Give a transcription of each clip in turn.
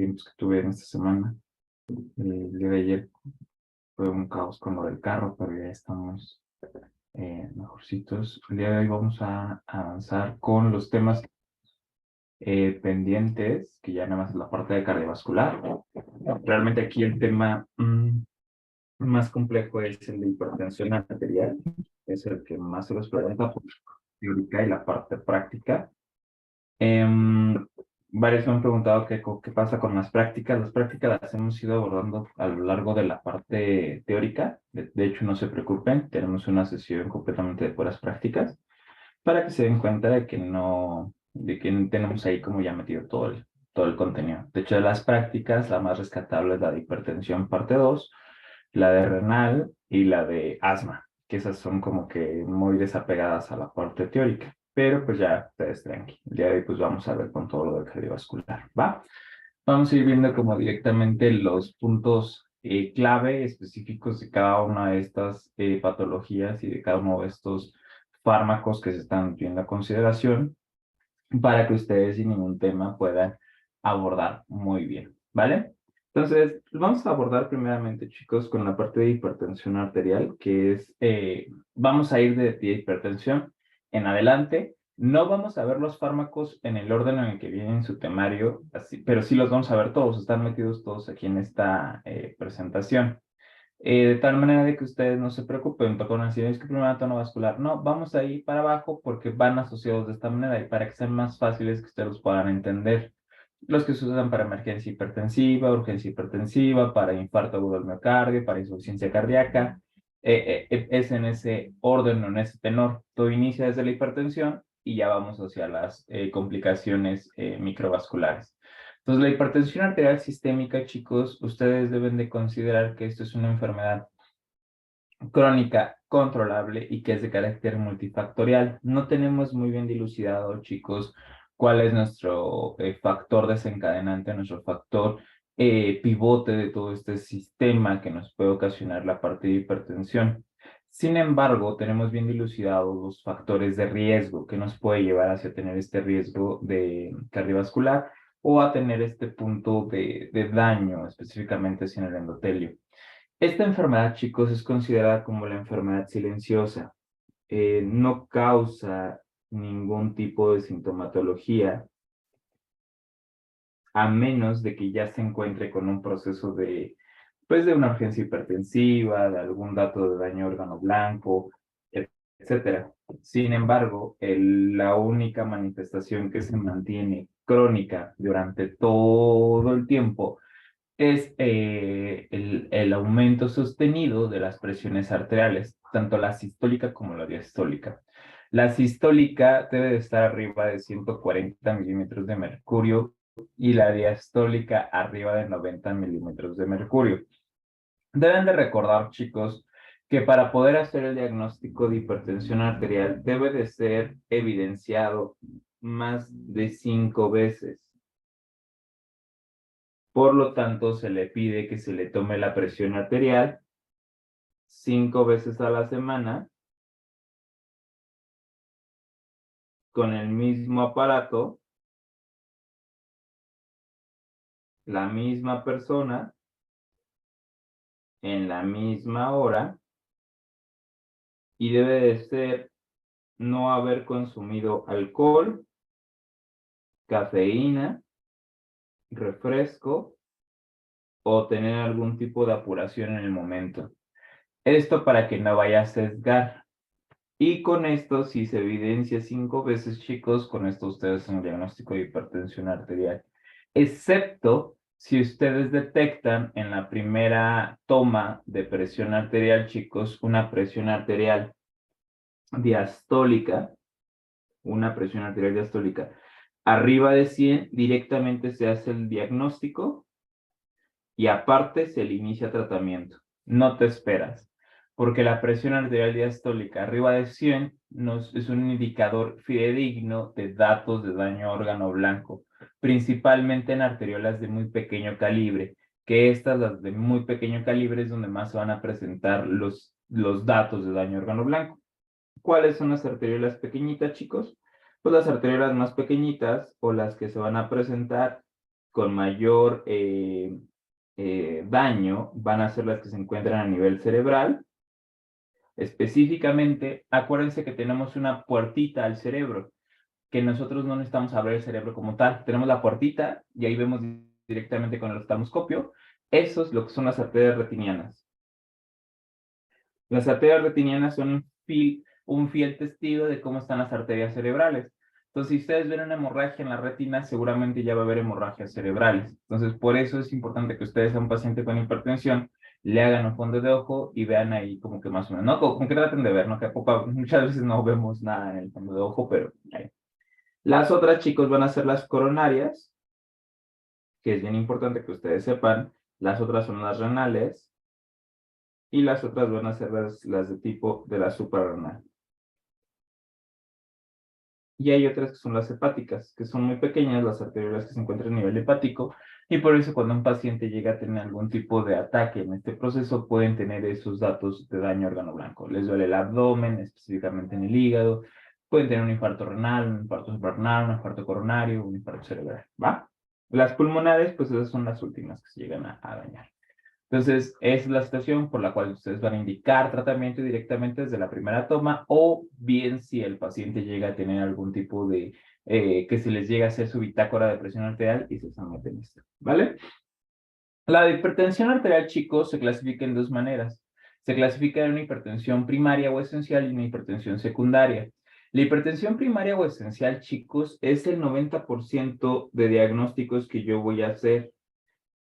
tiempos que tuve en esta semana. El día de ayer fue un caos con lo del carro, pero ya estamos mejorcitos. El día de hoy vamos a avanzar con los temas pendientes, que ya nada más es la parte de cardiovascular. Realmente aquí el tema más complejo es el de hipertensión arterial, es el que más se los pregunta por teórica y la parte práctica. Varios me han preguntado qué pasa con las prácticas. Las prácticas las hemos ido abordando a lo largo de la parte teórica. De hecho, no se preocupen, tenemos una sesión completamente de puras prácticas para que se den cuenta de que no tenemos ahí como ya metido todo el contenido. De hecho, de las prácticas, la más rescatable es la de hipertensión parte 2, la de renal y la de asma, que esas son como que muy desapegadas a la parte teórica. Pero pues ya, ustedes tranqui. El día de hoy pues vamos a ver con todo lo de cardiovascular, ¿va? Vamos a ir viendo como directamente los puntos clave específicos de cada una de estas patologías y de cada uno de estos fármacos que se están viendo a consideración para que ustedes sin ningún tema puedan abordar muy bien, ¿vale? Entonces, vamos a abordar primeramente, chicos, con la parte de hipertensión arterial, que es, vamos a ir de hipertensión en adelante. No vamos a ver los fármacos en el orden en el que vienen en su temario, así, pero sí los vamos a ver todos, están metidos todos aquí en esta presentación. De tal manera de que ustedes no se preocupen, con decir, es que primero tono vascular. No, vamos a ir para abajo porque van asociados de esta manera y para que sean más fáciles que ustedes los puedan entender. Los que se usan para emergencia hipertensiva, urgencia hipertensiva, para infarto agudo del miocardio, para insuficiencia cardíaca, es en ese orden o en ese tenor. Todo inicia desde la hipertensión y ya vamos hacia las complicaciones microvasculares. Entonces, la hipertensión arterial sistémica, chicos, ustedes deben de considerar que esto es una enfermedad crónica controlable y que es de carácter multifactorial. No tenemos muy bien dilucidado, chicos, cuál es nuestro factor desencadenante, nuestro factor pivote de todo este sistema que nos puede ocasionar la parte de hipertensión. Sin embargo, tenemos bien dilucidados los factores de riesgo que nos puede llevar hacia tener este riesgo de cardiovascular o a tener este punto de daño, específicamente en el endotelio. Esta enfermedad, chicos, es considerada como la enfermedad silenciosa. No causa ningún tipo de sintomatología, a menos de que ya se encuentre con un proceso pues, de una urgencia hipertensiva, de algún dato de daño a órgano blanco, etcétera. Sin embargo, la única manifestación que se mantiene crónica durante todo el tiempo es el aumento sostenido de las presiones arteriales, tanto la sistólica como la diastólica. La sistólica debe de estar arriba de 140 milímetros de mercurio y la diastólica arriba de 90 milímetros de mercurio. Deben de recordar, chicos, que para poder hacer el diagnóstico de hipertensión arterial debe de ser evidenciado más de 5 veces. Por lo tanto, se le pide que se le tome la presión arterial 5 veces a la semana con el mismo aparato, la misma persona, en la misma hora, y debe de ser no haber consumido alcohol, cafeína, refresco o tener algún tipo de apuración en el momento. Esto para que no vaya a sesgar. Y con esto, si se evidencia 5 veces, chicos, con esto ustedes hacen un diagnóstico de hipertensión arterial. Excepto si ustedes detectan en la primera toma de presión arterial, chicos, una presión arterial diastólica, arriba de 100, directamente se hace el diagnóstico y aparte se le inicia tratamiento. No te esperas, porque la presión arterial diastólica arriba de 100 es un indicador fidedigno de datos de daño a órgano blanco, principalmente en arteriolas de muy pequeño calibre, que las de muy pequeño calibre, es donde más se van a presentar los datos de daño a órgano blanco. ¿Cuáles son las arteriolas pequeñitas, chicos? Pues las arteriolas más pequeñitas o las que se van a presentar con mayor daño van a ser las que se encuentran a nivel cerebral. Específicamente, acuérdense que tenemos una puertita al cerebro, que nosotros no necesitamos abrir el cerebro como tal. Tenemos la puertita y ahí vemos directamente con el oftalmoscopio. Eso es lo que son las arterias retinianas. Las arterias retinianas son un fiel testigo de cómo están las arterias cerebrales. Entonces, si ustedes ven una hemorragia en la retina, seguramente ya va a haber hemorragias cerebrales. Entonces, por eso es importante que ustedes a un paciente con hipertensión le hagan un fondo de ojo y vean ahí como que más o menos, ¿no? Como que traten de ver, ¿no? Muchas veces no vemos nada en el fondo de ojo, pero ahí. Las otras, chicos, van a ser las coronarias, que es bien importante que ustedes sepan. Las otras son las renales y las otras van a ser las de tipo de la suprarrenal. Y hay otras que son las hepáticas, que son muy pequeñas, las arteriolas que se encuentran a nivel hepático, y por eso cuando un paciente llega a tener algún tipo de ataque en este proceso, pueden tener esos datos de daño órgano blanco. Les duele el abdomen, específicamente en el hígado, pueden tener un infarto renal, un infarto suprarrenal, un infarto coronario, un infarto cerebral, ¿va? Las pulmonares, pues esas son las últimas que se llegan a dañar. Entonces, es la situación por la cual ustedes van a indicar tratamiento directamente desde la primera toma, o bien si el paciente llega a tener algún tipo de, que se les llega a hacer su bitácora de presión arterial y se someten esto, ¿vale? La hipertensión arterial, chicos, se clasifica en dos maneras. Se clasifica en una hipertensión primaria o esencial y una hipertensión secundaria. La hipertensión primaria o esencial, chicos, es el 90% de diagnósticos que yo voy a hacer.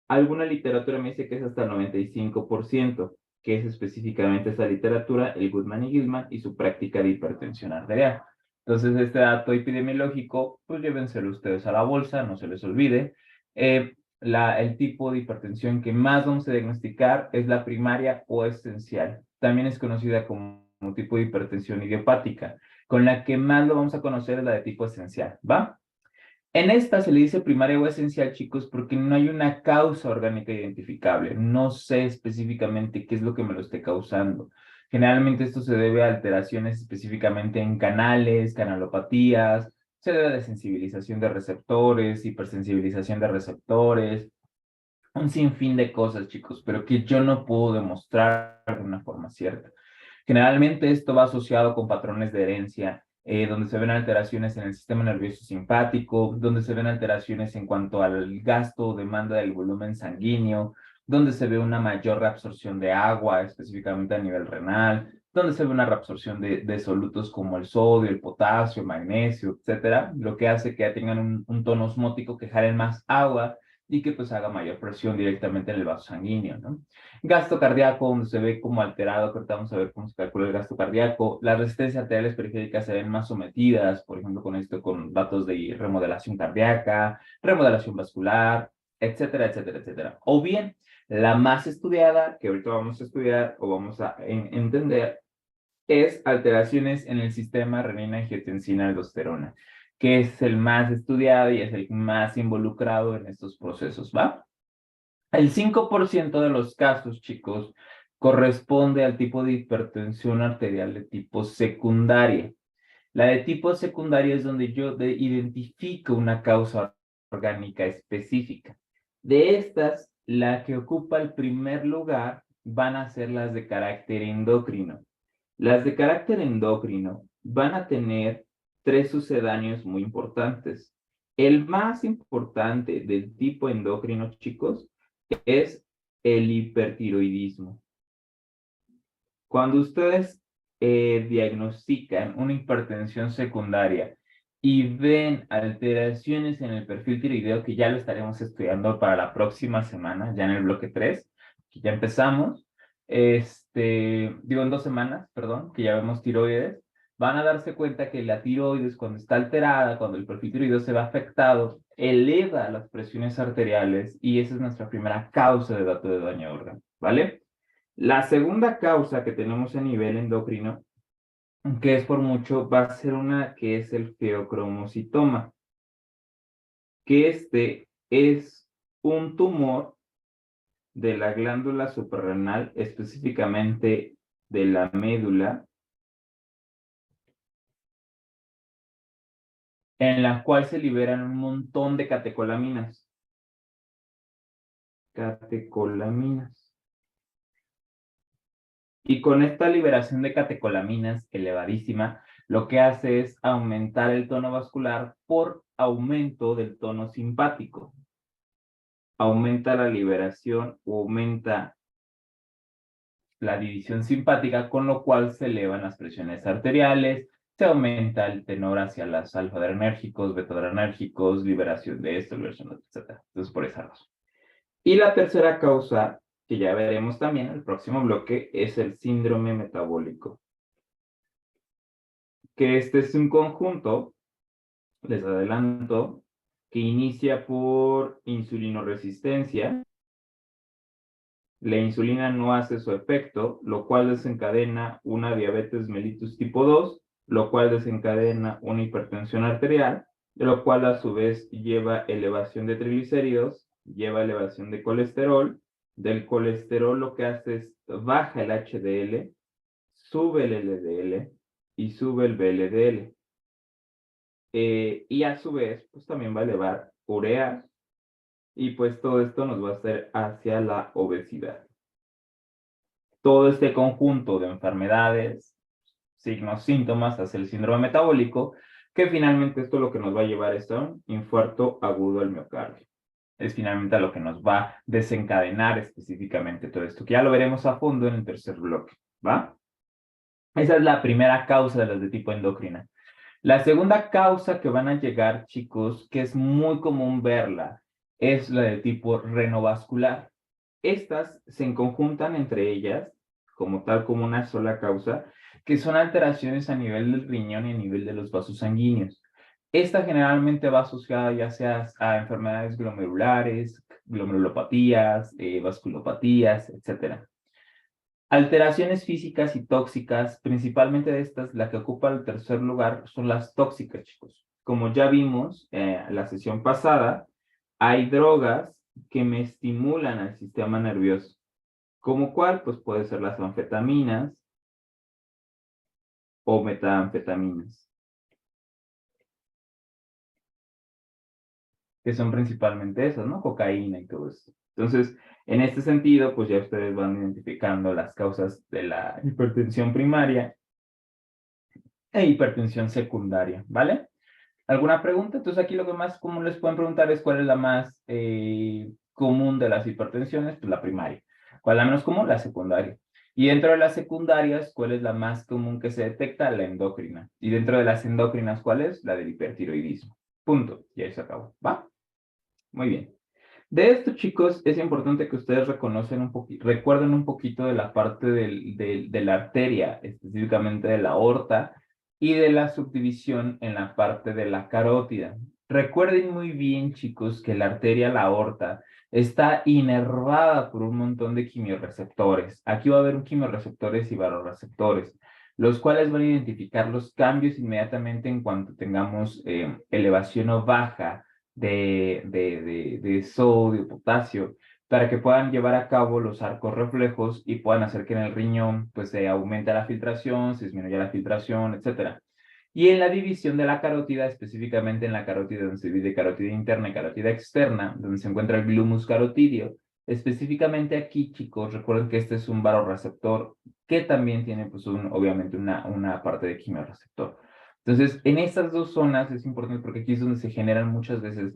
Alguna literatura me dice que es hasta el 95%, que es específicamente esa literatura, el Goodman y Gilman y su práctica de hipertensión arterial. Entonces, este dato epidemiológico, pues llévenselo ustedes a la bolsa, no se les olvide. El tipo de hipertensión que más vamos a diagnosticar es la primaria o esencial. También es conocida como tipo de hipertensión idiopática. Con la que más lo vamos a conocer es la de tipo esencial, ¿va? En esta se le dice primaria o esencial, chicos, porque no hay una causa orgánica identificable. No sé específicamente qué es lo que me lo esté causando. Generalmente esto se debe a alteraciones específicamente en canales, canalopatías, se debe a desensibilización de receptores, hipersensibilización de receptores, un sinfín de cosas, chicos, pero que yo no puedo demostrar de una forma cierta. Generalmente esto va asociado con patrones de herencia, donde se ven alteraciones en el sistema nervioso simpático, donde se ven alteraciones en cuanto al gasto o demanda del volumen sanguíneo, donde se ve una mayor reabsorción de agua, específicamente a nivel renal, donde se ve una reabsorción de solutos como el sodio, el potasio, magnesio, etcétera, lo que hace que tengan un tono osmótico que jalen más agua y que pues haga mayor presión directamente en el vaso sanguíneo, ¿no? Gasto cardíaco, donde se ve como alterado, que ahorita vamos a ver cómo se calcula el gasto cardíaco. Las resistencias arteriales periféricas se ven más sometidas, por ejemplo, con esto, con datos de remodelación cardíaca, remodelación vascular, etcétera, etcétera, etcétera. O bien, la más estudiada, que ahorita vamos a estudiar o vamos a entender, es alteraciones en el sistema renina-angiotensina-aldosterona, que es el más estudiado y es el más involucrado en estos procesos, ¿va? El 5% de los casos, chicos, corresponde al tipo de hipertensión arterial de tipo secundaria. La de tipo secundaria es donde yo identifico una causa orgánica específica. De estas, la que ocupa el primer lugar van a ser las de carácter endocrino. Las de carácter endocrino van a tener tres sucedáneos muy importantes. El más importante del tipo endocrino, chicos, es el hipertiroidismo. Cuando ustedes diagnostican una hipertensión secundaria y ven alteraciones en el perfil tiroideo, que ya lo estaremos estudiando para la próxima semana, ya en el bloque 3, que ya empezamos, digo en 2 semanas, perdón, que ya vemos tiroides, van a darse cuenta que la tiroides, cuando está alterada, cuando el perfil tiroideo se ve afectado, eleva las presiones arteriales y esa es nuestra primera causa de dato de daño a órgano, ¿vale? La segunda causa que tenemos a nivel endocrino, que es por mucho, va a ser una que es el feocromocitoma, que es un tumor de la glándula suprarrenal, específicamente de la médula, en la cual se liberan un montón de catecolaminas. catecolaminas. Y con esta liberación de catecolaminas elevadísima, lo que hace es aumentar el tono vascular por aumento del tono simpático. Aumenta la liberación o aumenta la división simpática, con lo cual se elevan las presiones arteriales, se aumenta el tenor hacia las alfa-adrenérgicos, beta-adrenérgicos, liberación de esto, liberación de esto, etc. Entonces, por esa razón. Y la tercera causa, que ya veremos también en el próximo bloque, es el síndrome metabólico. Que este es un conjunto, les adelanto, que inicia por insulinoresistencia. La insulina no hace su efecto, lo cual desencadena una diabetes mellitus tipo 2, lo cual desencadena una hipertensión arterial, de lo cual a su vez lleva elevación de triglicéridos, lleva elevación de colesterol. Del colesterol lo que hace es baja el HDL, sube el LDL y sube el VLDL. Y a su vez, pues también va a elevar urea, y pues todo esto nos va a hacer hacia la obesidad. Todo este conjunto de enfermedades, signos, síntomas, hacia el síndrome metabólico, que finalmente esto lo que nos va a llevar es a un infarto agudo del miocardio. Es finalmente a lo que nos va a desencadenar específicamente todo esto, que ya lo veremos a fondo en el tercer bloque, ¿va? Esa es la primera causa de las de tipo endocrina. La segunda causa que van a llegar, chicos, que es muy común verla, es la de tipo renovascular. Estas se conjuntan entre ellas, como tal, como una sola causa, que son alteraciones a nivel del riñón y a nivel de los vasos sanguíneos. Esta generalmente va asociada ya sea a enfermedades glomerulares, glomerulopatías, vasculopatías, etc. Alteraciones físicas y tóxicas, principalmente de estas, la que ocupa el tercer lugar son las tóxicas, chicos. Como ya vimos en la sesión pasada, hay drogas que me estimulan al sistema nervioso. ¿Como cuál? Pues puede ser las anfetaminas o metanfetaminas, que son principalmente esas, ¿no? Cocaína y todo eso. Entonces, en este sentido, pues ya ustedes van identificando las causas de la hipertensión primaria e hipertensión secundaria, ¿vale? ¿Alguna pregunta? Entonces aquí lo que más común les pueden preguntar es cuál es la más común de las hipertensiones, pues la primaria. ¿Cuál es la menos común? La secundaria. Y dentro de las secundarias, ¿cuál es la más común que se detecta? La endocrina. Y dentro de las endocrinas, ¿cuál es? La del hipertiroidismo. Punto. Y ahí se acabó. ¿Va? Muy bien. De esto, chicos, es importante que ustedes recuerden un poquito de la parte de la arteria, específicamente de la aorta, y de la subdivisión en la parte de la carótida. Recuerden muy bien, chicos, que la arteria, la aorta, está inervada por un montón de quimiorreceptores. Aquí va a haber un quimiorreceptores y varoreceptores, los cuales van a identificar los cambios inmediatamente en cuanto tengamos elevación o baja de sodio, potasio, para que puedan llevar a cabo los arcos reflejos y puedan hacer que en el riñón pues se aumente la filtración, se disminuya la filtración, etcétera. Y en la división de la carótida, específicamente en la carótida donde se divide carótida interna y carótida externa, donde se encuentra el glumus carotidio, específicamente aquí, chicos, recuerden que este es un varoreceptor que también tiene pues obviamente una parte de quimiorreceptor. Entonces, en estas dos zonas es importante porque aquí es donde se generan muchas veces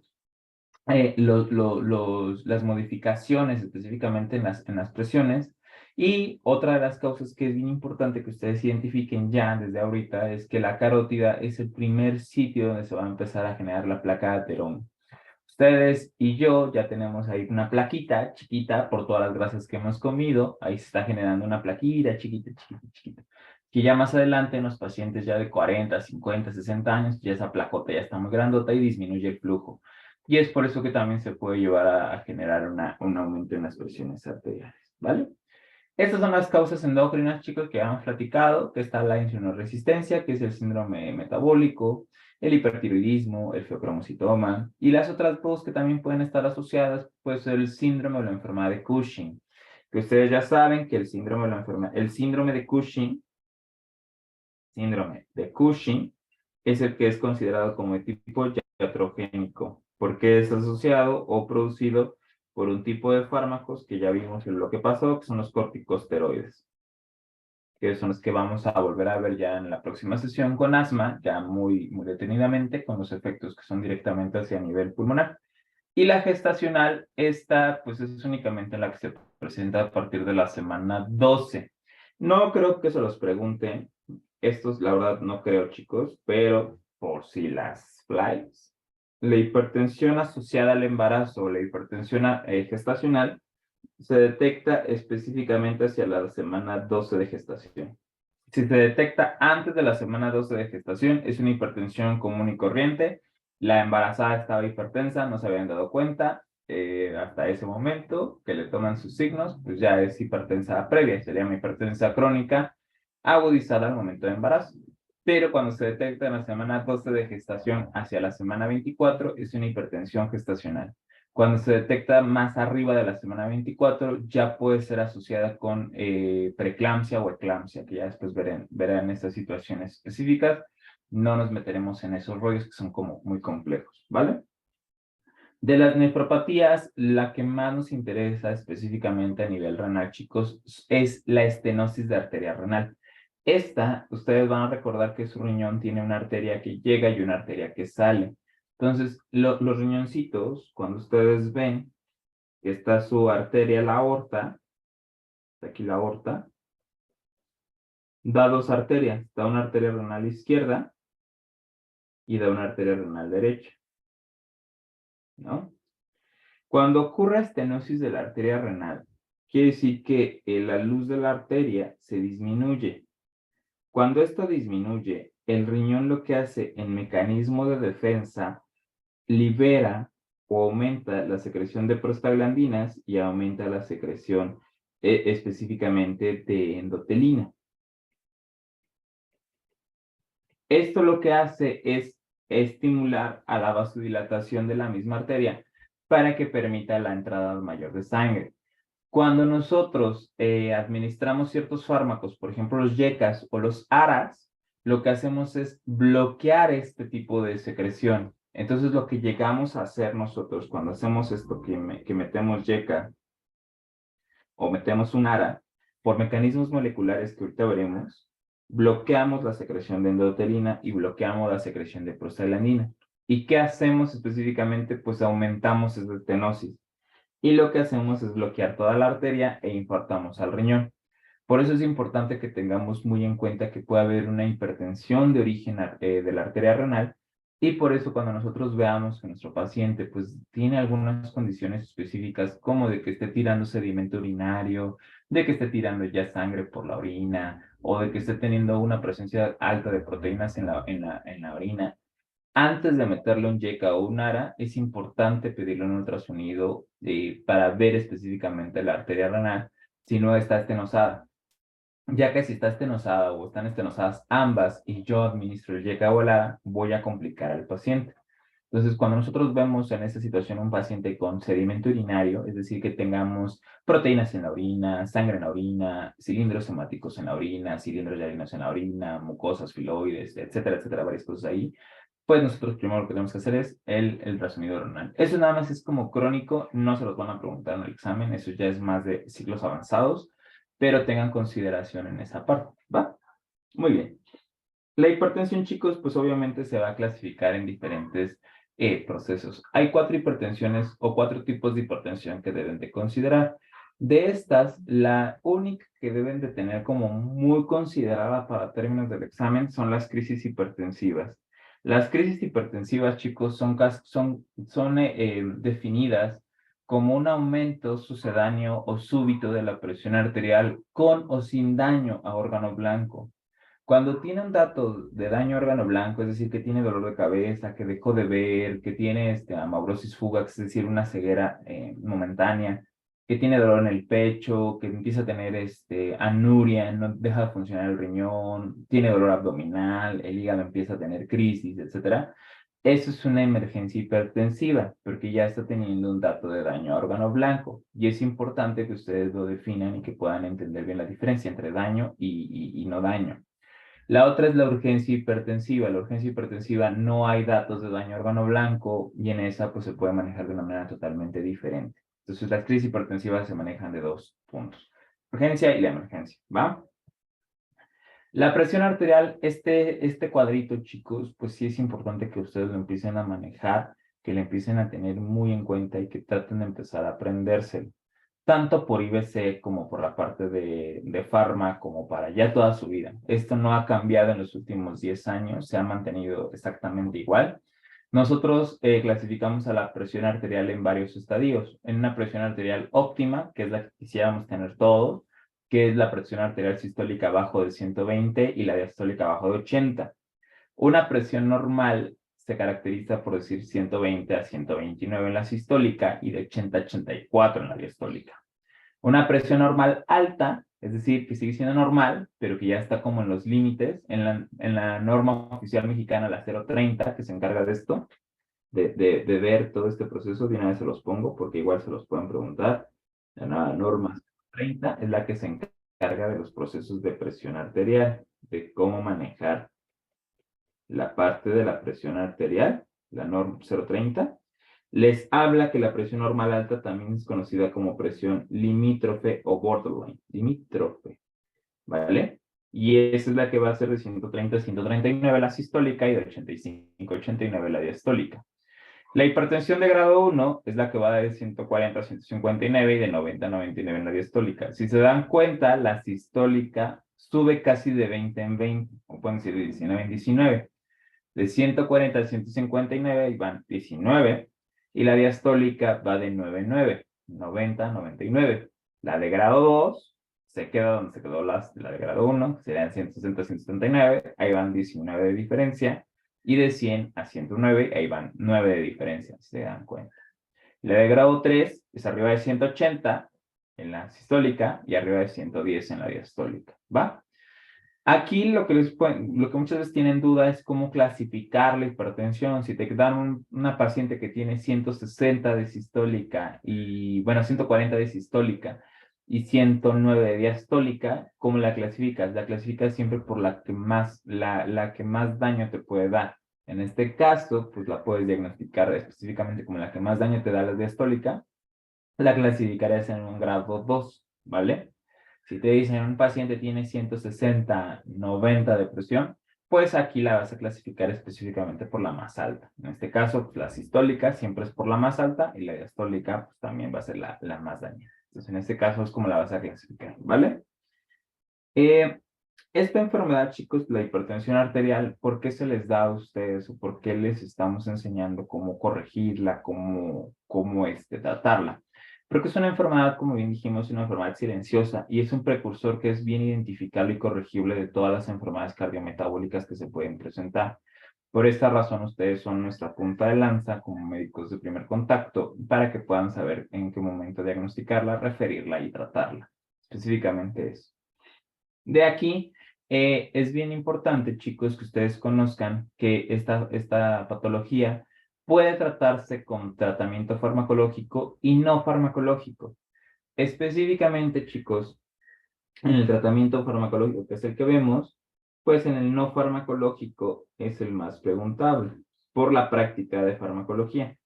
las modificaciones específicamente en las presiones. Y otra de las causas que es bien importante que ustedes identifiquen ya desde ahorita es que la carótida es el primer sitio donde se va a empezar a generar la placa de ateroma. Ustedes y yo ya tenemos ahí una plaquita chiquita por todas las grasas que hemos comido. Ahí se está generando una plaquita chiquita, chiquita, chiquita. Que ya más adelante en los pacientes ya de 40, 50, 60 años, ya esa placota ya está muy grandota y disminuye el flujo. Y es por eso que también se puede llevar a generar un aumento en las presiones arteriales, ¿vale? Estas son las causas endócrinas, chicos, que hemos platicado, que está la insulinoresistencia, que es el síndrome metabólico, el hipertiroidismo, el feocromocitoma, y las otras dos que también pueden estar asociadas, pues el síndrome o la enfermedad de Cushing, que ustedes ya saben que el síndrome de Cushing es el que es considerado como de tipo iatrogénico, porque es asociado o producido por un tipo de fármacos que ya vimos en lo que pasó, que son los corticosteroides, que son los que vamos a volver a ver ya en la próxima sesión con asma, ya muy detenidamente, con los efectos que son directamente hacia nivel pulmonar. Y la gestacional, esta pues es únicamente la que se presenta a partir de la semana 12. No creo que se los pregunten, estos la verdad no creo, chicos, pero por si las flies, la hipertensión asociada al embarazo o la hipertensión gestacional se detecta específicamente hacia la semana 12 de gestación. Si se detecta antes de la semana 12 de gestación, es una hipertensión común y corriente. La embarazada estaba hipertensa, no se habían dado cuenta hasta ese momento que le toman sus signos, pues ya es hipertensa previa, sería una hipertensa crónica agudizada al momento de embarazo. Pero cuando se detecta en la semana 12 de gestación hacia la semana 24, es una hipertensión gestacional. Cuando se detecta más arriba de la semana 24, ya puede ser asociada con preeclampsia o eclampsia, que ya después verán estas situaciones específicas. No nos meteremos en esos rollos que son como muy complejos, ¿vale? De las nefropatías, la que más nos interesa específicamente a nivel renal, chicos, es la estenosis de arteria renal. Esta, ustedes van a recordar que su riñón tiene una arteria que llega y una arteria que sale. Entonces, los riñoncitos, cuando ustedes ven que está su arteria, la aorta, está aquí la aorta, da dos arterias, da una arteria renal izquierda y da una arteria renal derecha, ¿no? Cuando ocurre estenosis de la arteria renal, quiere decir que la luz de la arteria se disminuye. Cuando esto disminuye, el riñón lo que hace en mecanismo de defensa, libera o aumenta la secreción de prostaglandinas y aumenta la secreción específicamente de endotelina. Esto lo que hace es estimular a la vasodilatación de la misma arteria para que permita la entrada mayor de sangre. Cuando nosotros administramos ciertos fármacos, por ejemplo los YECAS o los ARAS, lo que hacemos es bloquear este tipo de secreción. Entonces lo que llegamos a hacer nosotros cuando hacemos esto que metemos YECA o metemos un ARA, por mecanismos moleculares que ahorita veremos, bloqueamos la secreción de endotelina y bloqueamos la secreción de prostaglandina. ¿Y qué hacemos específicamente? Pues aumentamos esa estenosis. Y lo que hacemos es bloquear toda la arteria e infartamos al riñón. Por eso es importante que tengamos muy en cuenta que puede haber una hipertensión de origen de la arteria renal y por eso cuando nosotros veamos que nuestro paciente pues tiene algunas condiciones específicas como de que esté tirando sedimento urinario, de que esté tirando ya sangre por la orina o de que esté teniendo una presencia alta de proteínas en la orina, antes de meterle un YECA o un ARA, es importante pedirle un ultrasonido para ver específicamente la arteria renal si no está estenosada, ya que si está estenosada o están estenosadas ambas y yo administro el YECA o el ARA, voy a complicar al paciente. Entonces, cuando nosotros vemos en esta situación un paciente con sedimento urinario, es decir, que tengamos proteínas en la orina, sangre en la orina, cilindros hemáticos en la orina, cilindros llarinos en la orina, mucosas, filoides, etcétera, etcétera, varias cosas ahí, pues nosotros primero lo que tenemos que hacer es el ultrasonido renal. Eso nada más es como crónico, no se los van a preguntar en el examen, eso ya es más de ciclos avanzados, pero tengan consideración en esa parte, ¿va? Muy bien. La hipertensión, chicos, pues obviamente se va a clasificar en diferentes procesos. Hay 4 hipertensiones o 4 tipos de hipertensión que deben de considerar. De estas, la única que deben de tener como muy considerada para términos del examen son las crisis hipertensivas. Las crisis hipertensivas, chicos, son definidas como un aumento sucedáneo o súbito de la presión arterial con o sin daño a órgano blanco. Cuando tiene un dato de daño a órgano blanco, es decir, que tiene dolor de cabeza, que dejó de ver, que tiene amaurosis fugax, es decir, una ceguera momentánea, que tiene dolor en el pecho, que empieza a tener anuria, no deja de funcionar el riñón, tiene dolor abdominal, el hígado empieza a tener crisis, etcétera. Eso es una emergencia hipertensiva, porque ya está teniendo un dato de daño a órgano blanco. Y es importante que ustedes lo definan y que puedan entender bien la diferencia entre daño y no daño. La otra es la urgencia hipertensiva. La urgencia hipertensiva no hay datos de daño a órgano blanco y en esa pues se puede manejar de una manera totalmente diferente. Entonces, las crisis hipertensivas se manejan de dos puntos: urgencia y la emergencia, ¿va? La presión arterial, este cuadrito, chicos, pues sí es importante que ustedes lo empiecen a manejar, que lo empiecen a tener muy en cuenta y que traten de empezar a aprendérselo, tanto por IBC como por la parte de Pharma, como para ya toda su vida. Esto no ha cambiado en los últimos 10 años, se ha mantenido exactamente igual. Nosotros clasificamos a la presión arterial en varios estadios. En una presión arterial óptima, que es la que quisiéramos tener todos, que es la presión arterial sistólica abajo de 120 y la diastólica abajo de 80. Una presión normal se caracteriza por decir 120 a 129 en la sistólica y de 80 a 84 en la diastólica. Una presión normal alta, es decir, que sigue siendo normal, pero que ya está como en los límites, en la norma oficial mexicana, la 030, que se encarga de esto, de ver todo este proceso. De una vez se los pongo, porque igual se los pueden preguntar. La norma 30 es la que se encarga de los procesos de presión arterial, de cómo manejar la parte de la presión arterial, la norma 030. Les habla que la presión normal alta también es conocida como presión limítrofe o borderline, limítrofe, ¿vale? Y esa es la que va a ser de 130 a 139 la sistólica y de 85 a 89 la diastólica. La hipertensión de grado 1 es la que va de 140 a 159 y de 90 a 99 en la diastólica. Si se dan cuenta, la sistólica sube casi de 20 en 20, o pueden decir de 19 en 19. De 140 a 159 y van 19, y la diastólica va de 9 en 9, 90 a 99. La de grado 2 se queda donde se quedó la de grado 1, que serían 160 a 179, ahí van 19 de diferencia, y de 100 a 109, ahí van 9 de diferencia, si se dan cuenta. La de grado 3 es arriba de 180 en la sistólica y arriba de 110 en la diastólica, ¿va? Aquí lo que muchas veces tienen duda es cómo clasificar la hipertensión. Si te dan una paciente que tiene 160 de sistólica y, bueno, 140 de sistólica y 109 de diastólica, ¿cómo la clasificas? La clasificas siempre por la que más daño te puede dar. En este caso, pues la puedes diagnosticar específicamente como la que más daño te da la diastólica. La clasificarías en un grado 2, ¿vale? Si te dicen un paciente tiene 160, 90 de presión, pues aquí la vas a clasificar específicamente por la más alta. En este caso, pues la sistólica siempre es por la más alta y la diastólica pues también va a ser la más dañada. Entonces, en este caso es como la vas a clasificar, ¿vale? Esta enfermedad, chicos, la hipertensión arterial, ¿por qué se les da a ustedes o por qué les estamos enseñando cómo corregirla, cómo tratarla? Porque es una enfermedad, como bien dijimos, una enfermedad silenciosa y es un precursor que es bien identificable y corregible de todas las enfermedades cardiometabólicas que se pueden presentar. Por esta razón, ustedes son nuestra punta de lanza como médicos de primer contacto para que puedan saber en qué momento diagnosticarla, referirla y tratarla. Específicamente eso. De aquí es bien importante, chicos, que ustedes conozcan que esta patología puede tratarse con tratamiento farmacológico y no farmacológico. Específicamente, chicos, en el tratamiento farmacológico, que es el que vemos, pues en el no farmacológico es el más preguntable por la práctica de farmacología.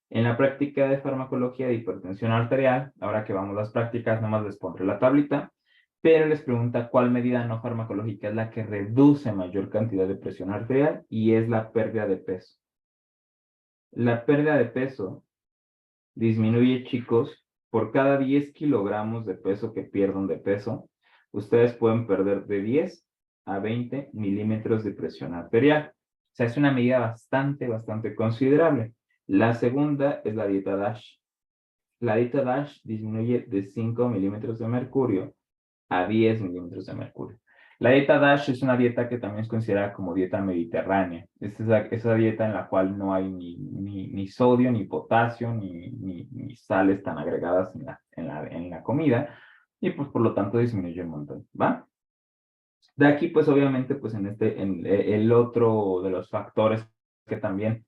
En la práctica de farmacología de hipertensión arterial, ahora que vamos a las prácticas, nomás les pondré la tablita, pero les pregunta cuál medida no farmacológica es la que reduce mayor cantidad de presión arterial y es la pérdida de peso. La pérdida de peso disminuye, chicos, por cada 10 kilogramos de peso que pierdan de peso, ustedes pueden perder de 10 a 20 milímetros de presión arterial. O sea, es una medida bastante considerable. La segunda es la dieta DASH. La dieta DASH disminuye de 5 milímetros de mercurio a 10 milímetros de mercurio. La dieta DASH es una dieta que también es considerada como dieta mediterránea. Es esa dieta en la cual no hay ni sodio, ni potasio, ni sales tan agregadas en la comida, y pues por lo tanto disminuye un montón, ¿va? De aquí, pues obviamente, pues el otro de los factores que también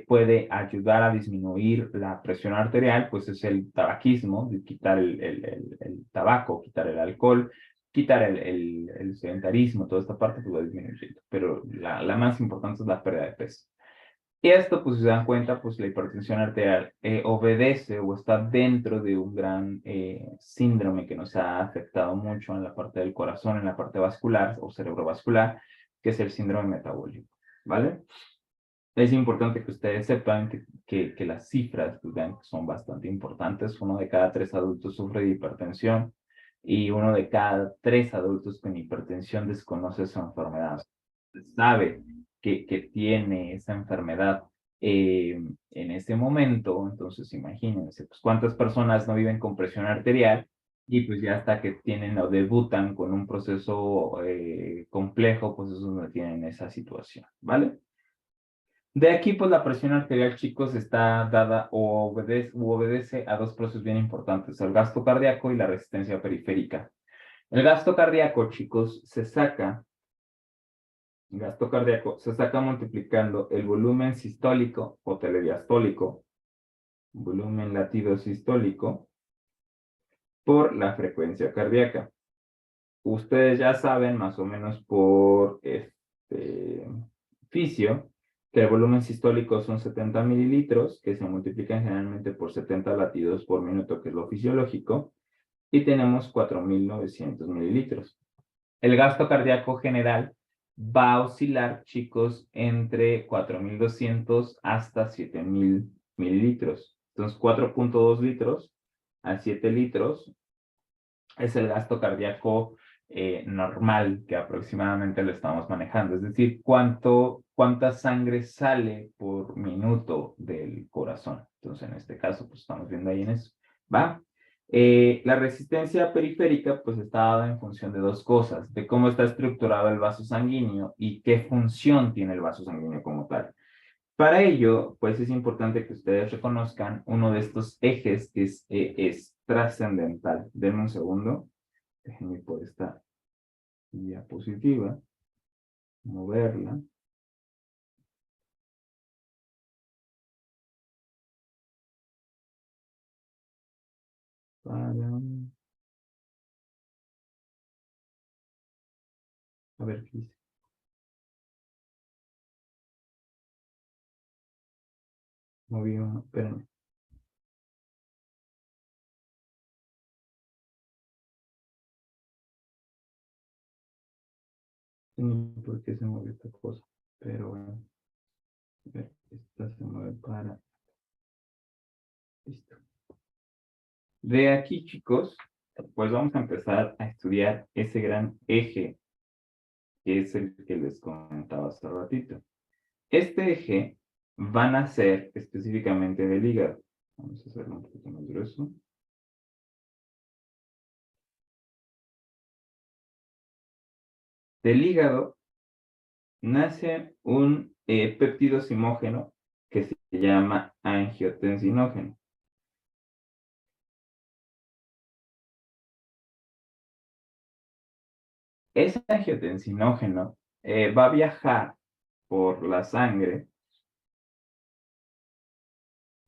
puede ayudar a disminuir la presión arterial, pues es el tabaquismo, de quitar el tabaco, quitar el alcohol, quitar el sedentarismo, toda esta parte pues va disminuyendo. Pero la más importante es la pérdida de peso. Y esto, pues, si se dan cuenta, pues la hipertensión arterial obedece o está dentro de un gran síndrome que nos ha afectado mucho en la parte del corazón, en la parte vascular o cerebrovascular, que es el síndrome metabólico, ¿vale? Es importante que ustedes sepan que las cifras, pues, vean que son bastante importantes. 1 de cada 3 adultos sufre de hipertensión y 1 de cada 3 adultos con hipertensión desconoce su enfermedad. Sabe que tiene esa enfermedad en ese momento, entonces imagínense, pues cuántas personas no viven con presión arterial y pues ya hasta que tienen o debutan con un proceso complejo, pues esos no tienen esa situación, ¿vale? De aquí, pues la presión arterial, chicos, está dada o obedece a dos procesos bien importantes, el gasto cardíaco y la resistencia periférica. El gasto cardíaco, chicos, gasto cardíaco se saca multiplicando el volumen sistólico o telediastólico, volumen latido sistólico, por la frecuencia cardíaca. Ustedes ya saben más o menos por fisio que el volumen sistólico son 70 mililitros, que se multiplican generalmente por 70 latidos por minuto, que es lo fisiológico, y tenemos 4.900 mililitros. El gasto cardíaco general va a oscilar, chicos, entre 4.200 hasta 7.000 mililitros. Entonces, 4.2 litros a 7 litros es el gasto cardíaco normal que aproximadamente lo estamos manejando. Es decir, cuánta sangre sale por minuto del corazón. Entonces, en este caso, pues estamos viendo ahí en eso. ¿Va? La resistencia periférica, pues está dada en función de dos cosas, de cómo está estructurado el vaso sanguíneo y qué función tiene el vaso sanguíneo como tal. Para ello, pues es importante que ustedes reconozcan uno de estos ejes que es trascendental. Denme un segundo. Déjenme por esta diapositiva, moverla. Para... A ver qué dice. Moví uno, espérenme. No sé por qué se movió esta cosa. Pero bueno. A ver, esta se mueve para... Listo. De aquí, chicos, pues vamos a empezar a estudiar ese gran eje que es el que les comentaba hace ratito. Este eje van a ser específicamente del hígado. Vamos a hacerlo un poquito más grueso. Del hígado nace un péptido simógeno que se llama angiotensinógeno. Ese angiotensinógeno va a viajar por la sangre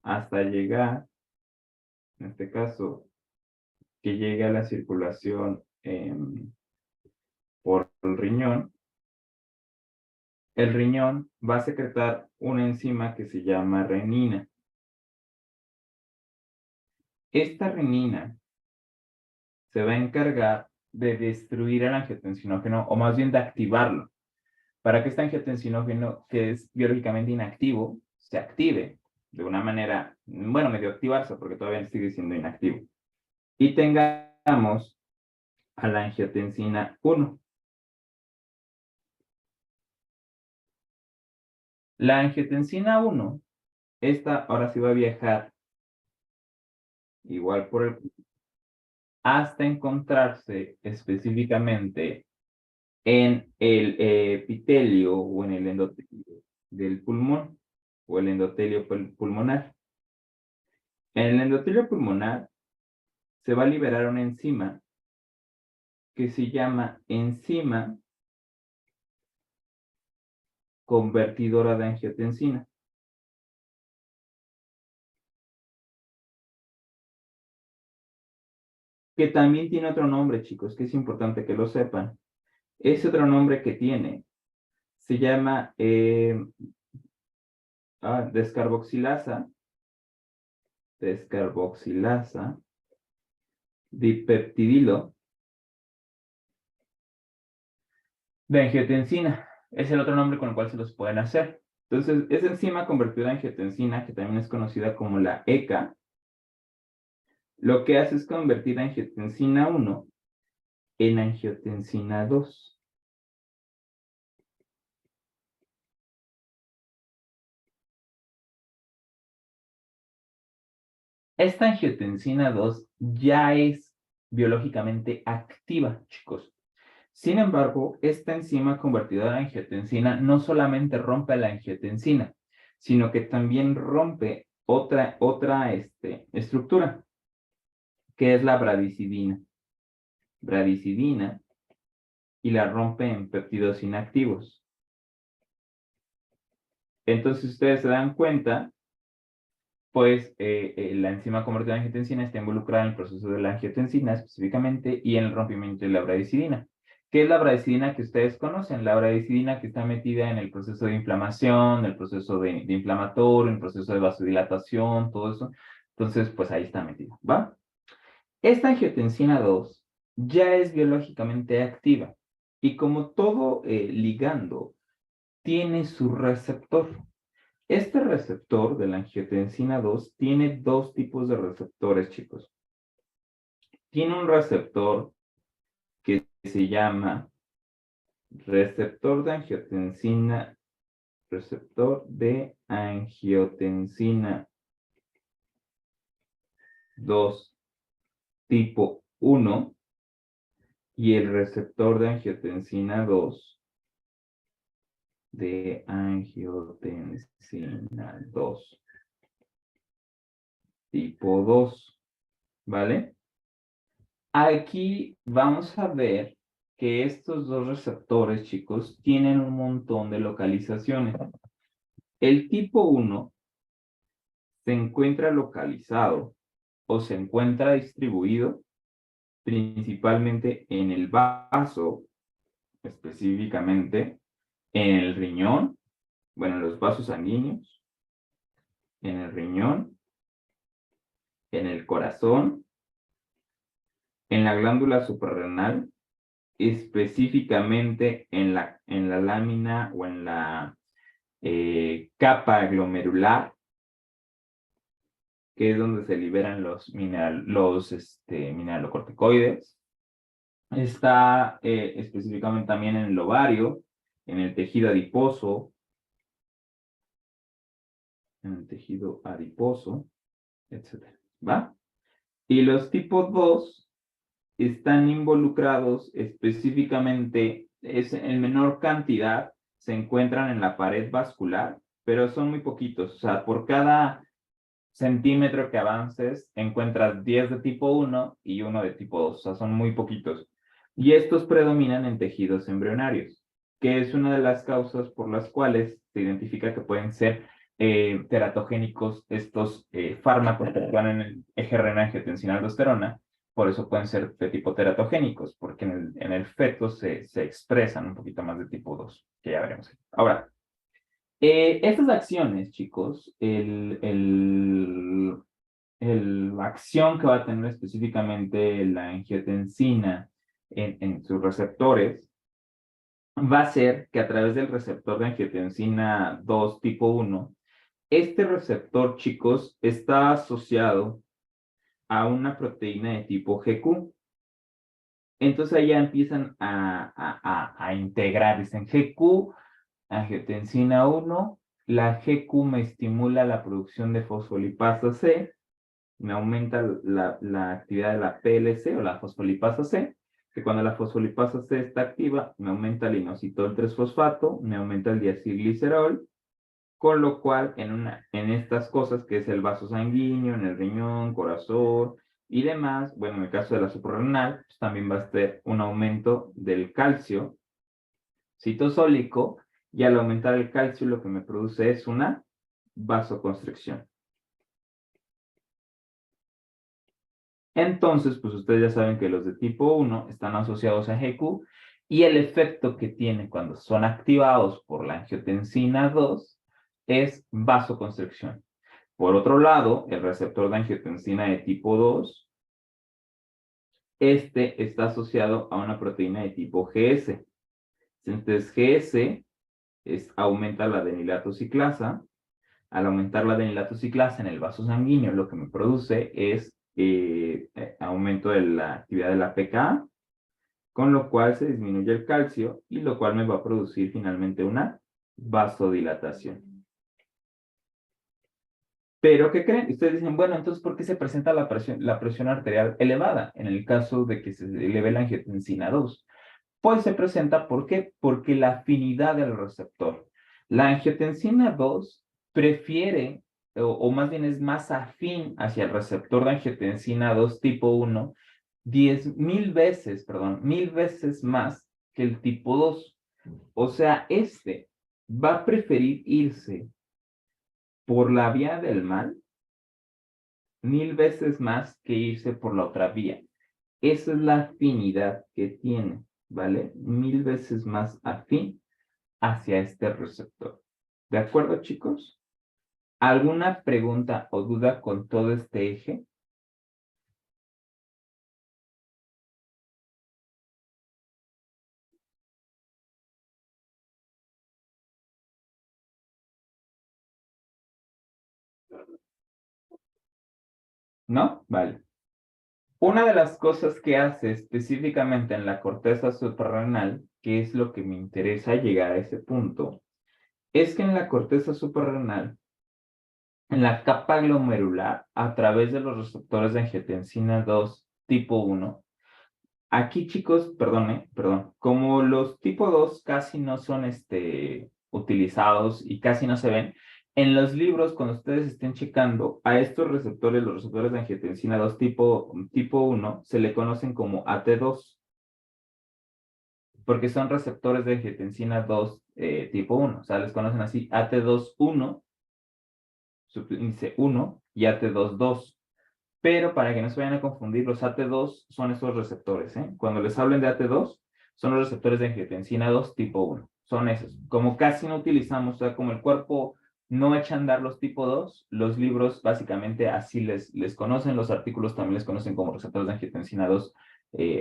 hasta llegar, en este caso, que llegue a la circulación por el riñón. El riñón va a secretar una enzima que se llama renina. Esta renina se va a encargar de destruir el angiotensinógeno, o más bien de activarlo, para que este angiotensinógeno, que es biológicamente inactivo, se active de una manera, bueno, medio activarse, porque todavía sigue siendo inactivo. Y tengamos a la angiotensina 1. La angiotensina 1, esta ahora sí va a viajar igual por el hasta encontrarse específicamente en el epitelio o en el endotelio del pulmón o el endotelio pulmonar. En el endotelio pulmonar se va a liberar una enzima que se llama enzima convertidora de angiotensina. Que también tiene otro nombre, chicos, que es importante que lo sepan. Ese otro nombre que tiene se llama descarboxilasa, dipeptidilo de angiotensina. Es el otro nombre con el cual se los pueden hacer. Entonces, esa enzima convertida en angiotensina, que también es conocida como la ECA, lo que hace es convertir angiotensina 1 en angiotensina 2. Esta angiotensina 2 ya es biológicamente activa, chicos. Sin embargo, esta enzima convertidora de angiotensina no solamente rompe la angiotensina, sino que también rompe otra estructura, que es la bradicidina. Y la rompe en péptidos inactivos. Entonces, ustedes se dan cuenta, pues la enzima convertida en angiotensina está involucrada en el proceso de la angiotensina específicamente y en el rompimiento de la bradicidina. ¿Qué es la bradicidina que ustedes conocen? La bradicidina que está metida en el proceso de inflamación, el proceso de inflamatorio, el proceso de vasodilatación, todo eso. Entonces, pues ahí está metida, ¿va? Esta angiotensina 2 ya es biológicamente activa y como todo ligando tiene su receptor. Este receptor de la angiotensina 2 tiene dos tipos de receptores, chicos. Tiene un receptor que se llama receptor de angiotensina 2 tipo 1 y el receptor de angiotensina 2 tipo 2, ¿vale? Aquí vamos a ver que estos dos receptores, chicos, tienen un montón de localizaciones. El tipo 1 se encuentra localizado o se encuentra distribuido principalmente en el vaso, específicamente en el riñón, bueno, en los vasos sanguíneos, en el riñón, en el corazón, en la glándula suprarrenal, específicamente en la lámina o en la capa glomerular, que es donde se liberan los mineralocorticoides. Está específicamente también en el ovario, en el tejido adiposo, etc. ¿Va? Y los tipos 2 están involucrados específicamente, en menor cantidad, se encuentran en la pared vascular, pero son muy poquitos. O sea, por cada centímetro que avances, encuentras 10 de tipo 1 y 1 de tipo 2. O sea, son muy poquitos. Y estos predominan en tejidos embrionarios, que es una de las causas por las cuales se identifica que pueden ser teratogénicos estos fármacos que actúan en el eje renina-angiotensina-aldosterona. Por eso pueden ser de tipo teratogénicos, porque en el feto se expresan un poquito más de tipo 2, que ya veremos. Ahora, estas acciones, chicos, la acción que va a tener específicamente la angiotensina en sus receptores va a ser que a través del receptor de angiotensina 2 tipo 1, este receptor, chicos, está asociado a una proteína de tipo GQ. Entonces ahí ya empiezan a integrar, dicen GQ, angiotensina 1, la GQ me estimula la producción de fosfolipasa C, me aumenta la actividad de la PLC o la fosfolipasa C, que cuando la fosfolipasa C está activa, me aumenta el inositol 3-fosfato, me aumenta el diacilglicerol, con lo cual en estas cosas que es el vaso sanguíneo, en el riñón, corazón y demás, bueno, en el caso de la suprarrenal, pues también va a ser un aumento del calcio citosólico, y al aumentar el calcio lo que me produce es una vasoconstricción. Entonces, pues ustedes ya saben que los de tipo 1 están asociados a GQ y el efecto que tiene cuando son activados por la angiotensina 2 es vasoconstricción. Por otro lado, el receptor de angiotensina de tipo 2, este está asociado a una proteína de tipo GS. Entonces, GS aumenta la adenilatociclasa. Al aumentar la adenilatociclasa en el vaso sanguíneo, lo que me produce es aumento de la actividad de la PKA, con lo cual se disminuye el calcio y lo cual me va a producir finalmente una vasodilatación. Pero, ¿qué creen? Ustedes dicen, bueno, entonces, ¿por qué se presenta la presión arterial elevada en el caso de que se eleve la angiotensina 2? Pues se presenta, ¿por qué? Porque la afinidad del receptor. La angiotensina 2 prefiere, o más bien es más afín hacia el receptor de angiotensina 2 tipo 1, 10,000 veces, perdón, 1000 veces más que el tipo 2. O sea, este va a preferir irse por la vía del mal 1000 veces más que irse por la otra vía. Esa es la afinidad que tiene, ¿vale? 1000 veces más afín hacia este receptor. ¿De acuerdo, chicos? ¿Alguna pregunta o duda con todo este eje? ¿No? Vale. Una de las cosas que hace específicamente en la corteza suprarrenal, que es lo que me interesa llegar a ese punto, es que en la corteza suprarrenal, en la capa glomerular, a través de los receptores de angiotensina 2 tipo 1, aquí, chicos, perdón, como los tipo 2 casi no son utilizados y casi no se ven, en los libros, cuando ustedes estén checando a estos receptores, los receptores de angiotensina 2 tipo 1, se le conocen como AT2, porque son receptores de angiotensina 2 tipo 1, o sea, les conocen así AT2-1, subíndice 1, y AT2-2. Pero para que no se vayan a confundir, los AT2 son esos receptores, ¿eh? Cuando les hablen de AT2, son los receptores de angiotensina 2 tipo 1. Son esos. Como casi no utilizamos, o sea, como el cuerpo no echa a andar los tipo 2, los libros básicamente así les conocen, los artículos también les conocen como receptores de angiotensina 2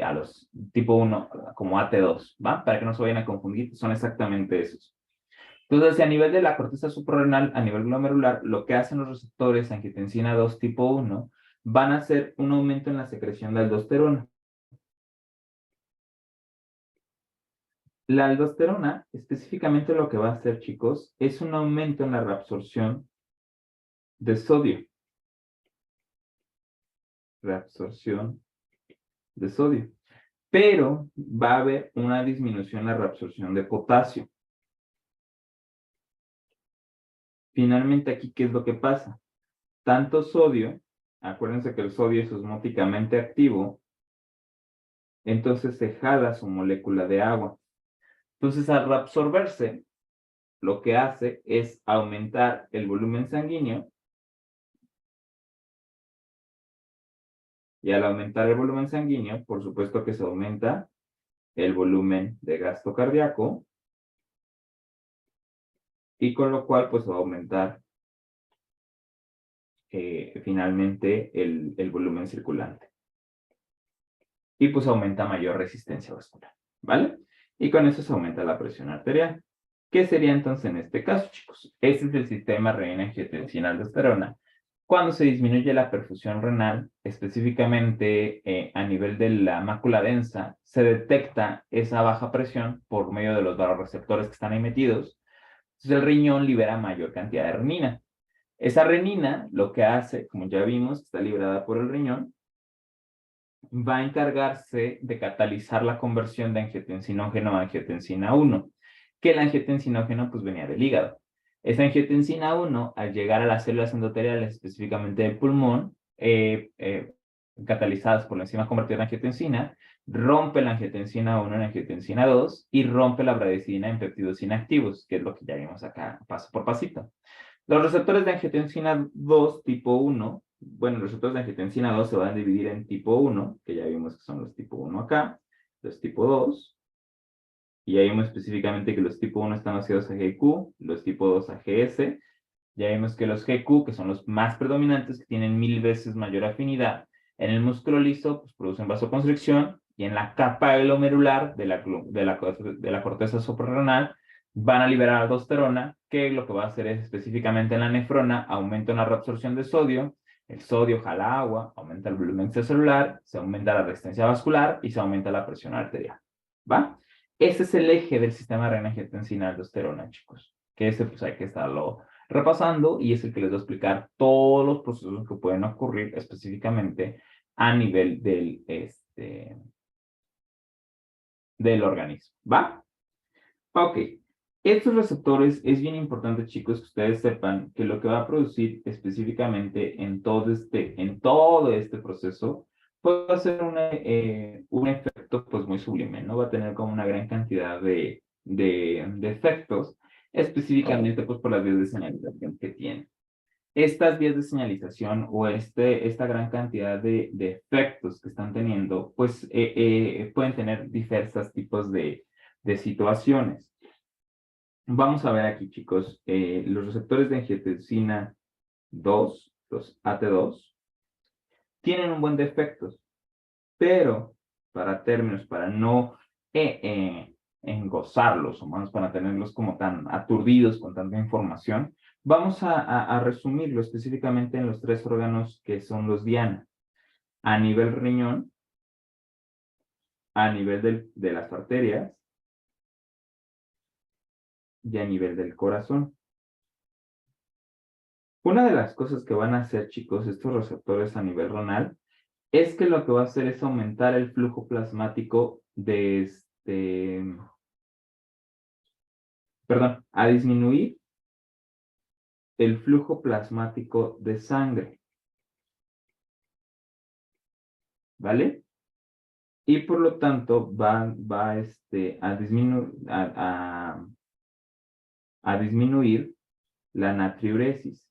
a los tipo 1 como AT2, ¿va? Para que no se vayan a confundir, son exactamente esos. Entonces, a nivel de la corteza suprarrenal, a nivel glomerular, lo que hacen los receptores angiotensina 2 tipo 1 van a hacer un aumento en la secreción de aldosterona. La aldosterona, específicamente lo que va a hacer, chicos, es un aumento en la reabsorción de sodio. Reabsorción de sodio. Pero va a haber una disminución en la reabsorción de potasio. Finalmente, aquí, ¿qué es lo que pasa? Tanto sodio, acuérdense que el sodio es osmóticamente activo, entonces se jala su molécula de agua. Entonces, al reabsorberse, lo que hace es aumentar el volumen sanguíneo y al aumentar el volumen sanguíneo, por supuesto que se aumenta el volumen de gasto cardíaco y con lo cual pues va a aumentar finalmente el volumen circulante. Y pues aumenta mayor resistencia vascular, ¿vale? Y con eso se aumenta la presión arterial. ¿Qué sería entonces en este caso, chicos? Este es el sistema renina-angiotensina-aldosterona. Cuando se disminuye la perfusión renal, específicamente a nivel de la mácula densa, se detecta esa baja presión por medio de los vasoreceptores que están ahí metidos. Entonces el riñón libera mayor cantidad de renina. Esa renina lo que hace, como ya vimos, está liberada por el riñón, va a encargarse de catalizar la conversión de angiotensinógeno a angiotensina 1, que el angiotensinógeno pues venía del hígado. Esa angiotensina 1, al llegar a las células endoteliales, específicamente del pulmón, catalizadas por la enzima convertidora de angiotensina, rompe la angiotensina 1 en angiotensina 2 y rompe la bradesina en péptidos inactivos, que es lo que ya vimos acá paso por pasito. Los receptores de angiotensina 2 tipo 1, bueno, los receptores de angiotensina 2 se van a dividir en tipo 1, que ya vimos que son los tipo 1 acá, los tipo 2, y ya vimos específicamente que los tipo 1 están asociados a GQ, los tipo 2 a GS, Ya vimos que los GQ, que son los más predominantes, que tienen 1000 veces mayor afinidad, en el músculo liso, pues producen vasoconstricción, y en la capa glomerular de la corteza suprarrenal van a liberar aldosterona, que lo que va a hacer es específicamente en la nefrona, aumenta la reabsorción de sodio, el sodio jala agua, aumenta el volumen extracelular, se aumenta la resistencia vascular y se aumenta la presión arterial. ¿Va? Ese es el eje del sistema renina-angiotensina-aldosterona, chicos. Que ese pues hay que estarlo repasando y es el que les voy a explicar todos los procesos que pueden ocurrir específicamente a nivel del organismo. ¿Va? Ok. Estos receptores es bien importante, chicos, que ustedes sepan que lo que va a producir específicamente en todo este proceso puede ser un efecto pues muy sublime, ¿no? Va a tener como una gran cantidad de efectos, específicamente pues por las vías de señalización que tiene. Estas vías de señalización o esta gran cantidad de efectos que están teniendo, pues pueden tener diversos tipos de situaciones. Vamos a ver aquí, chicos, los receptores de angiotensina 2, los AT2, tienen un buen de efectos, pero para no engosarlos, o más para tenerlos como tan aturdidos con tanta información, vamos a resumirlo específicamente en los 3 órganos que son los diana. A nivel riñón, a nivel de las arterias y a nivel del corazón. Una de las cosas que van a hacer, chicos, estos receptores a nivel renal, es que lo que va a hacer es aumentar el flujo plasmático a disminuir el flujo plasmático de sangre, ¿vale? Y por lo tanto a disminuir la natriuresis.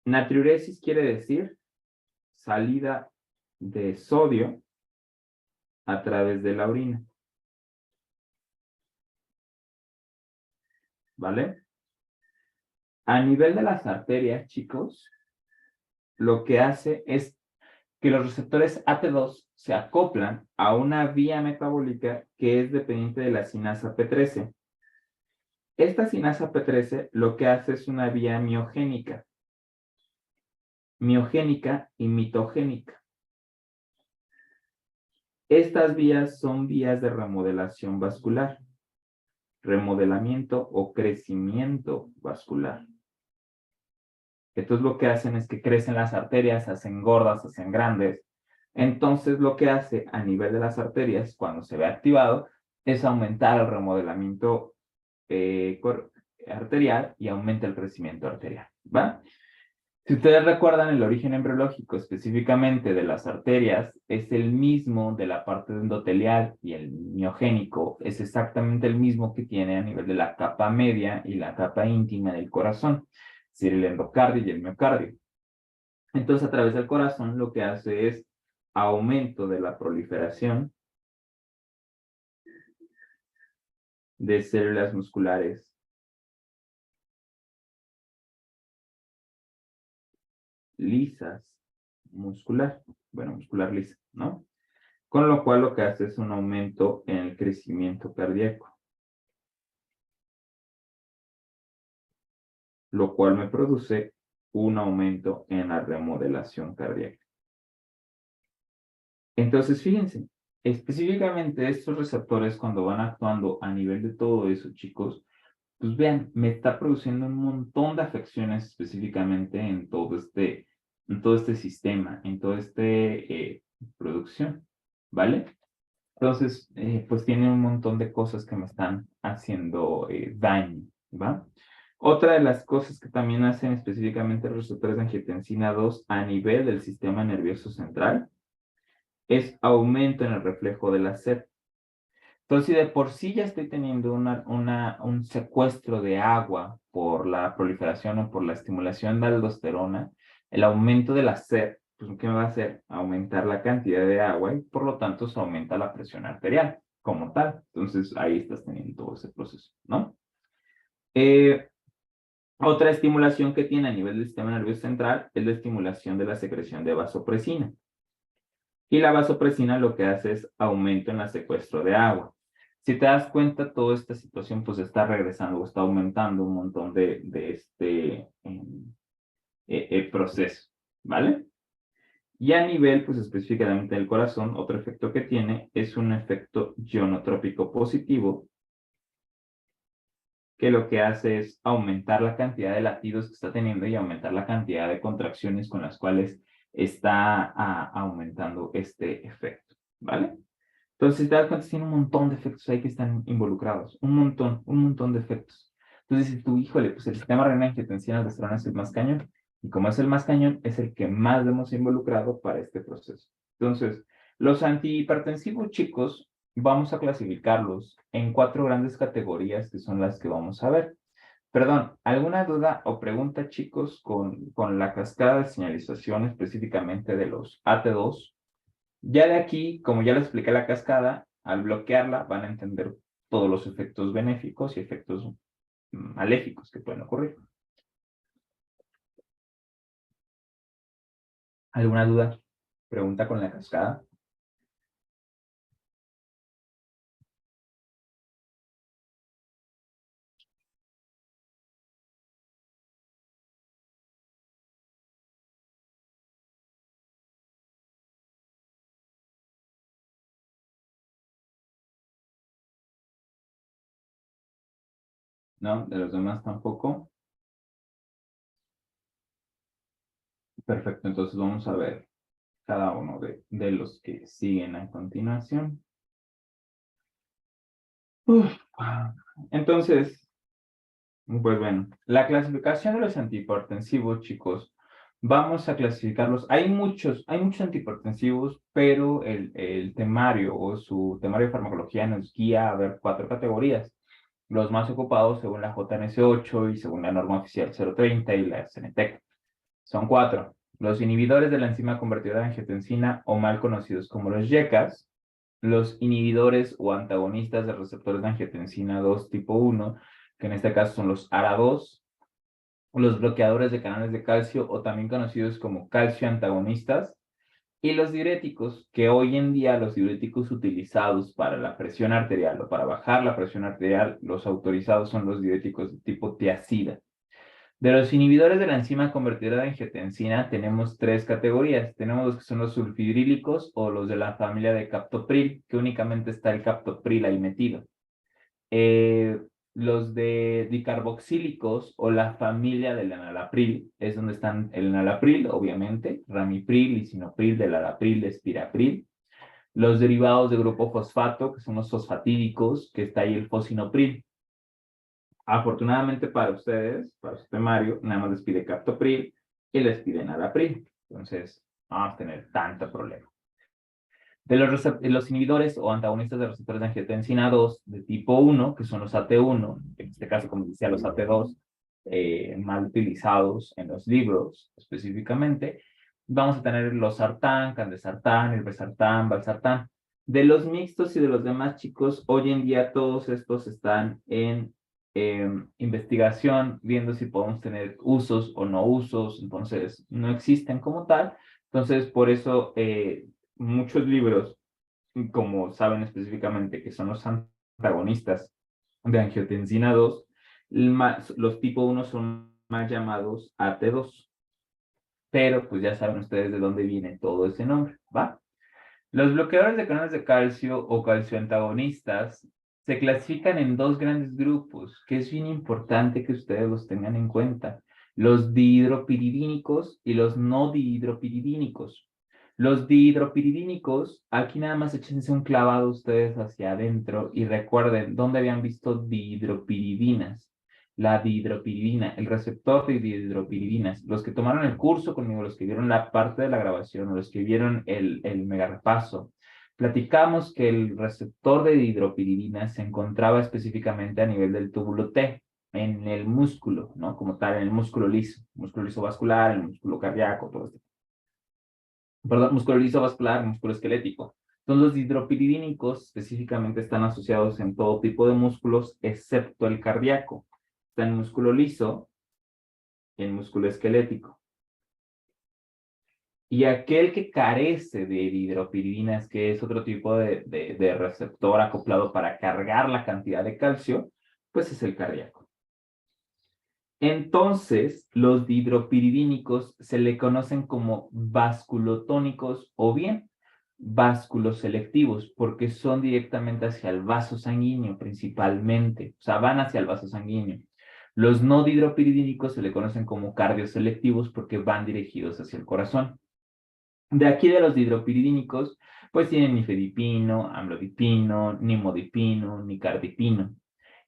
Natriuresis quiere decir salida de sodio a través de la orina. ¿Vale? A nivel de las arterias, chicos, lo que hace es que los receptores AT2 se acoplan a una vía metabólica que es dependiente de la sinasa P13. Esta sinasa P13 lo que hace es una vía miogénica y mitogénica. Estas vías son vías de remodelación vascular, remodelamiento o crecimiento vascular. Entonces lo que hacen es que crecen las arterias, se hacen gordas, se hacen grandes. Entonces lo que hace a nivel de las arterias, cuando se ve activado, es aumentar el remodelamiento arterial y aumenta el crecimiento arterial, ¿va? Si ustedes recuerdan, el origen embriológico específicamente de las arterias es el mismo de la parte endotelial y el miogénico es exactamente el mismo que tiene a nivel de la capa media y la capa íntima del corazón, es decir, el endocardio y el miocardio. Entonces, a través del corazón lo que hace es aumento de la proliferación de células musculares lisas, muscular lisa, ¿no? Con lo cual lo que hace es un aumento en el crecimiento cardíaco, lo cual me produce un aumento en la remodelación cardíaca. Entonces, fíjense, específicamente estos receptores cuando van actuando a nivel de todo eso, chicos, pues vean, me está produciendo un montón de afecciones específicamente en todo este sistema, en toda esta producción, ¿vale? Entonces, pues tiene un montón de cosas que me están haciendo daño, ¿va? Otra de las cosas que también hacen específicamente los receptores de angiotensina 2 a nivel del sistema nervioso central es aumento en el reflejo de la sed. Entonces, si de por sí ya estoy teniendo un secuestro de agua por la proliferación o por la estimulación de aldosterona, el aumento de la sed, pues, ¿qué me va a hacer? Aumentar la cantidad de agua y por lo tanto se aumenta la presión arterial como tal. Entonces, ahí estás teniendo todo ese proceso, ¿no? Eh, Otra estimulación que tiene a nivel del sistema nervioso central es la estimulación de la secreción de vasopresina. Y la vasopresina lo que hace es aumento en el secuestro de agua. Si te das cuenta, toda esta situación pues está regresando o está aumentando un montón de proceso, ¿vale? Y a nivel, pues específicamente del corazón, otro efecto que tiene es un efecto ionotrópico positivo, que lo que hace es aumentar la cantidad de latidos que está teniendo y aumentar la cantidad de contracciones con las cuales está aumentando este efecto, ¿vale? Entonces, si te das cuenta, tiene un montón de efectos ahí que están involucrados, un montón de efectos. Entonces, si tú, híjole, pues el sistema renina-angiotensina-aldosterona es el más cañón, y como es el más cañón, es el que más hemos involucrado para este proceso. Entonces, los antihipertensivos, chicos, vamos a clasificarlos en 4 grandes categorías que son las que vamos a ver. Perdón, ¿alguna duda o pregunta, chicos, con la cascada de señalización específicamente de los AT2? Ya de aquí, como ya les expliqué la cascada, al bloquearla van a entender todos los efectos benéficos y efectos maléficos que pueden ocurrir. ¿Alguna duda? Pregunta con la cascada. ¿No? De los demás tampoco. Perfecto, entonces vamos a ver cada uno de los que siguen a continuación. Uf. Entonces, pues bueno, la clasificación de los antihipertensivos, chicos, vamos a clasificarlos. Hay muchos antihipertensivos, pero el temario o su temario de farmacología nos guía a ver 4 categorías. Los más ocupados según la JNS8 y según la norma oficial 030 y la CNTEC. Son 4. Los inhibidores de la enzima convertidora de angiotensina o mal conocidos como los YECAS, los inhibidores o antagonistas de receptores de angiotensina 2 tipo 1, que en este caso son los ARA2, los bloqueadores de canales de calcio o también conocidos como calcio antagonistas, y los diuréticos, que hoy en día los diuréticos utilizados para la presión arterial o para bajar la presión arterial, los autorizados son los diuréticos de tipo tiazida. De los inhibidores de la enzima convertidora de angiotensina tenemos 3 categorías. Tenemos los que son los sulfidrílicos o los de la familia de captopril, que únicamente está el captopril ahí metido. Los de dicarboxílicos o la familia del enalapril, es donde están el enalapril, obviamente, ramipril, lisinopril, delalapril, espirapril. Los derivados de grupo fosfato, que son los fosfatídicos, que está ahí el fosinopril. Afortunadamente para ustedes, para su temario, nada más les pide captopril y les pide enalapril. Entonces, no vamos a tener tanto problema. De los inhibidores o antagonistas de receptores de angiotensina 2 de tipo 1, que son los AT1, en este caso, como decía, los AT2, mal utilizados en los libros específicamente, vamos a tener los sartán, candesartán, irbesartán, valsartán. De los mixtos y de los demás, chicos, hoy en día todos estos están en investigación, viendo si podemos tener usos o no usos, entonces no existen como tal. Entonces, por eso muchos libros, como saben específicamente que son los antagonistas de angiotensina 2, los tipo 1 son más llamados AT2. Pero pues ya saben ustedes de dónde viene todo ese nombre, ¿va? Los bloqueadores de canales de calcio o calcioantagonistas se clasifican en 2 grandes grupos, que es bien importante que ustedes los tengan en cuenta. Los dihidropiridínicos y los no dihidropiridínicos. Los dihidropiridínicos, aquí nada más échense un clavado ustedes hacia adentro y recuerden dónde habían visto dihidropiridinas. La dihidropiridina, el receptor de dihidropiridinas. Los que tomaron el curso conmigo, los que vieron la parte de la grabación, o los que vieron el mega repaso, platicamos que el receptor de dihidropiridina se encontraba específicamente a nivel del túbulo T, en el músculo, ¿no? Como tal, en el músculo liso vascular, el músculo cardíaco, todo esto. Perdón, músculo liso vascular, músculo esquelético. Entonces, los dihidropiridínicos específicamente están asociados en todo tipo de músculos, excepto el cardíaco. está en músculo liso, en músculo esquelético. Y aquel que carece de dihidropiridinas, que es otro tipo de receptor acoplado para cargar la cantidad de calcio, pues es el cardíaco. Entonces, los dihidropiridínicos se le conocen como vasculotónicos o bien vasculoselectivos, porque son directamente hacia el vaso sanguíneo principalmente, o sea, van hacia el vaso sanguíneo. Los no dihidropiridínicos se le conocen como cardioselectivos porque van dirigidos hacia el corazón. De aquí de los dihidropiridínicos, pues tienen nifedipino, amlodipino, nimodipino, nicardipino.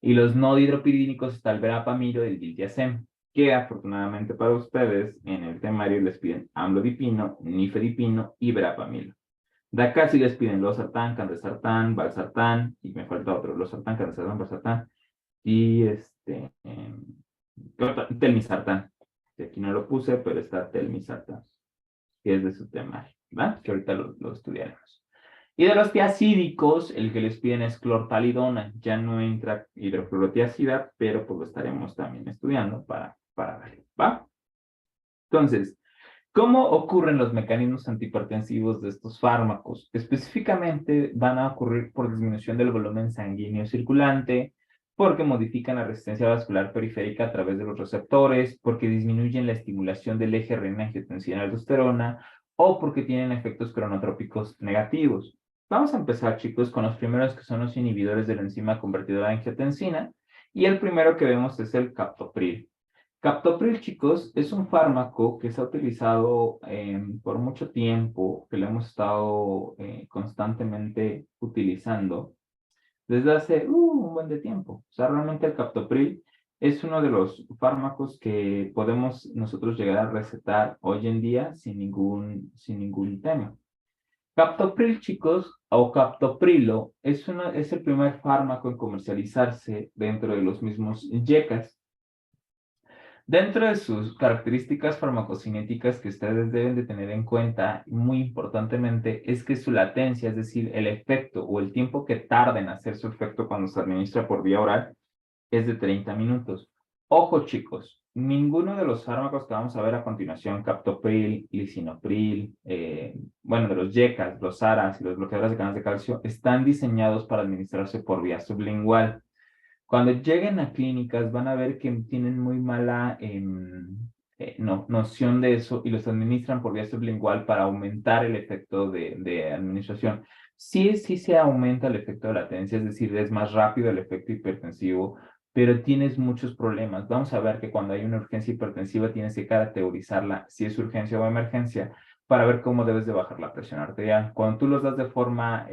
Y los no dihidropiridínicos está el verapamilo y el diltiazem, que afortunadamente para ustedes en el temario les piden amlodipino, nifedipino y verapamilo. De acá sí les piden losartán, candesartán, valsartán, y me falta otro, losartán, candesartán, valsartán, y telmisartán. Que aquí no lo puse, pero está telmisartán, que es de su temario, ¿va? Que ahorita lo estudiaremos. Y de los tiacídicos, el que les piden es clortalidona. Ya no entra hidroclorotiazida, pero pues lo estaremos también estudiando para ver, ¿va? Entonces, ¿cómo ocurren los mecanismos antihipertensivos de estos fármacos? Específicamente van a ocurrir por disminución del volumen sanguíneo circulante, porque modifican la resistencia vascular periférica a través de los receptores, porque disminuyen la estimulación del eje renina-angiotensina-aldosterona, o porque tienen efectos cronotrópicos negativos. Vamos a empezar, chicos, con los primeros que son los inhibidores de la enzima convertidora de angiotensina, y el primero que vemos es el captopril. Captopril, chicos, es un fármaco que se ha utilizado por mucho tiempo, que lo hemos estado constantemente utilizando desde hace un buen de tiempo. O sea, realmente el captopril es uno de los fármacos que podemos nosotros llegar a recetar hoy en día sin ningún tema. Captopril, chicos, o captoprilo, es el primer fármaco en comercializarse dentro de los mismos YECAS. Dentro de sus características farmacocinéticas que ustedes deben de tener en cuenta, muy importantemente, es que su latencia, es decir, el efecto o el tiempo que tarda en hacer su efecto cuando se administra por vía oral, es de 30 minutos. Ojo, chicos, ninguno de los fármacos que vamos a ver a continuación, captopril, lisinopril, bueno, de los YECAS, los ARAs y los bloqueadores de canales de calcio, están diseñados para administrarse por vía sublingual. Cuando lleguen a clínicas van a ver que tienen muy mala noción de eso y los administran por vía sublingual para aumentar el efecto de administración. Sí, sí se aumenta el efecto de latencia, es decir, es más rápido el efecto hipertensivo, pero tienes muchos problemas. Vamos a ver que cuando hay una urgencia hipertensiva tienes que categorizarla si es urgencia o emergencia para ver cómo debes de bajar la presión arterial. Cuando tú los das de forma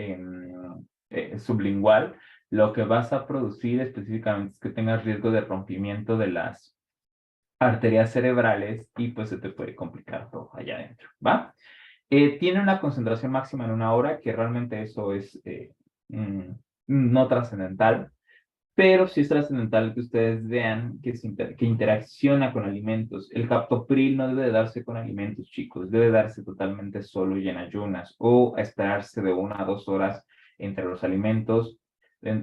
sublingual, lo que vas a producir específicamente es que tengas riesgo de rompimiento de las arterias cerebrales y pues se te puede complicar todo allá adentro, ¿va? Tiene una concentración máxima en 1 hora, que realmente eso es no trascendental, pero sí es trascendental que ustedes vean que interacciona con alimentos. El captopril no debe de darse con alimentos, chicos, debe darse totalmente solo y en ayunas, o esperarse de 1 a 2 horas entre los alimentos,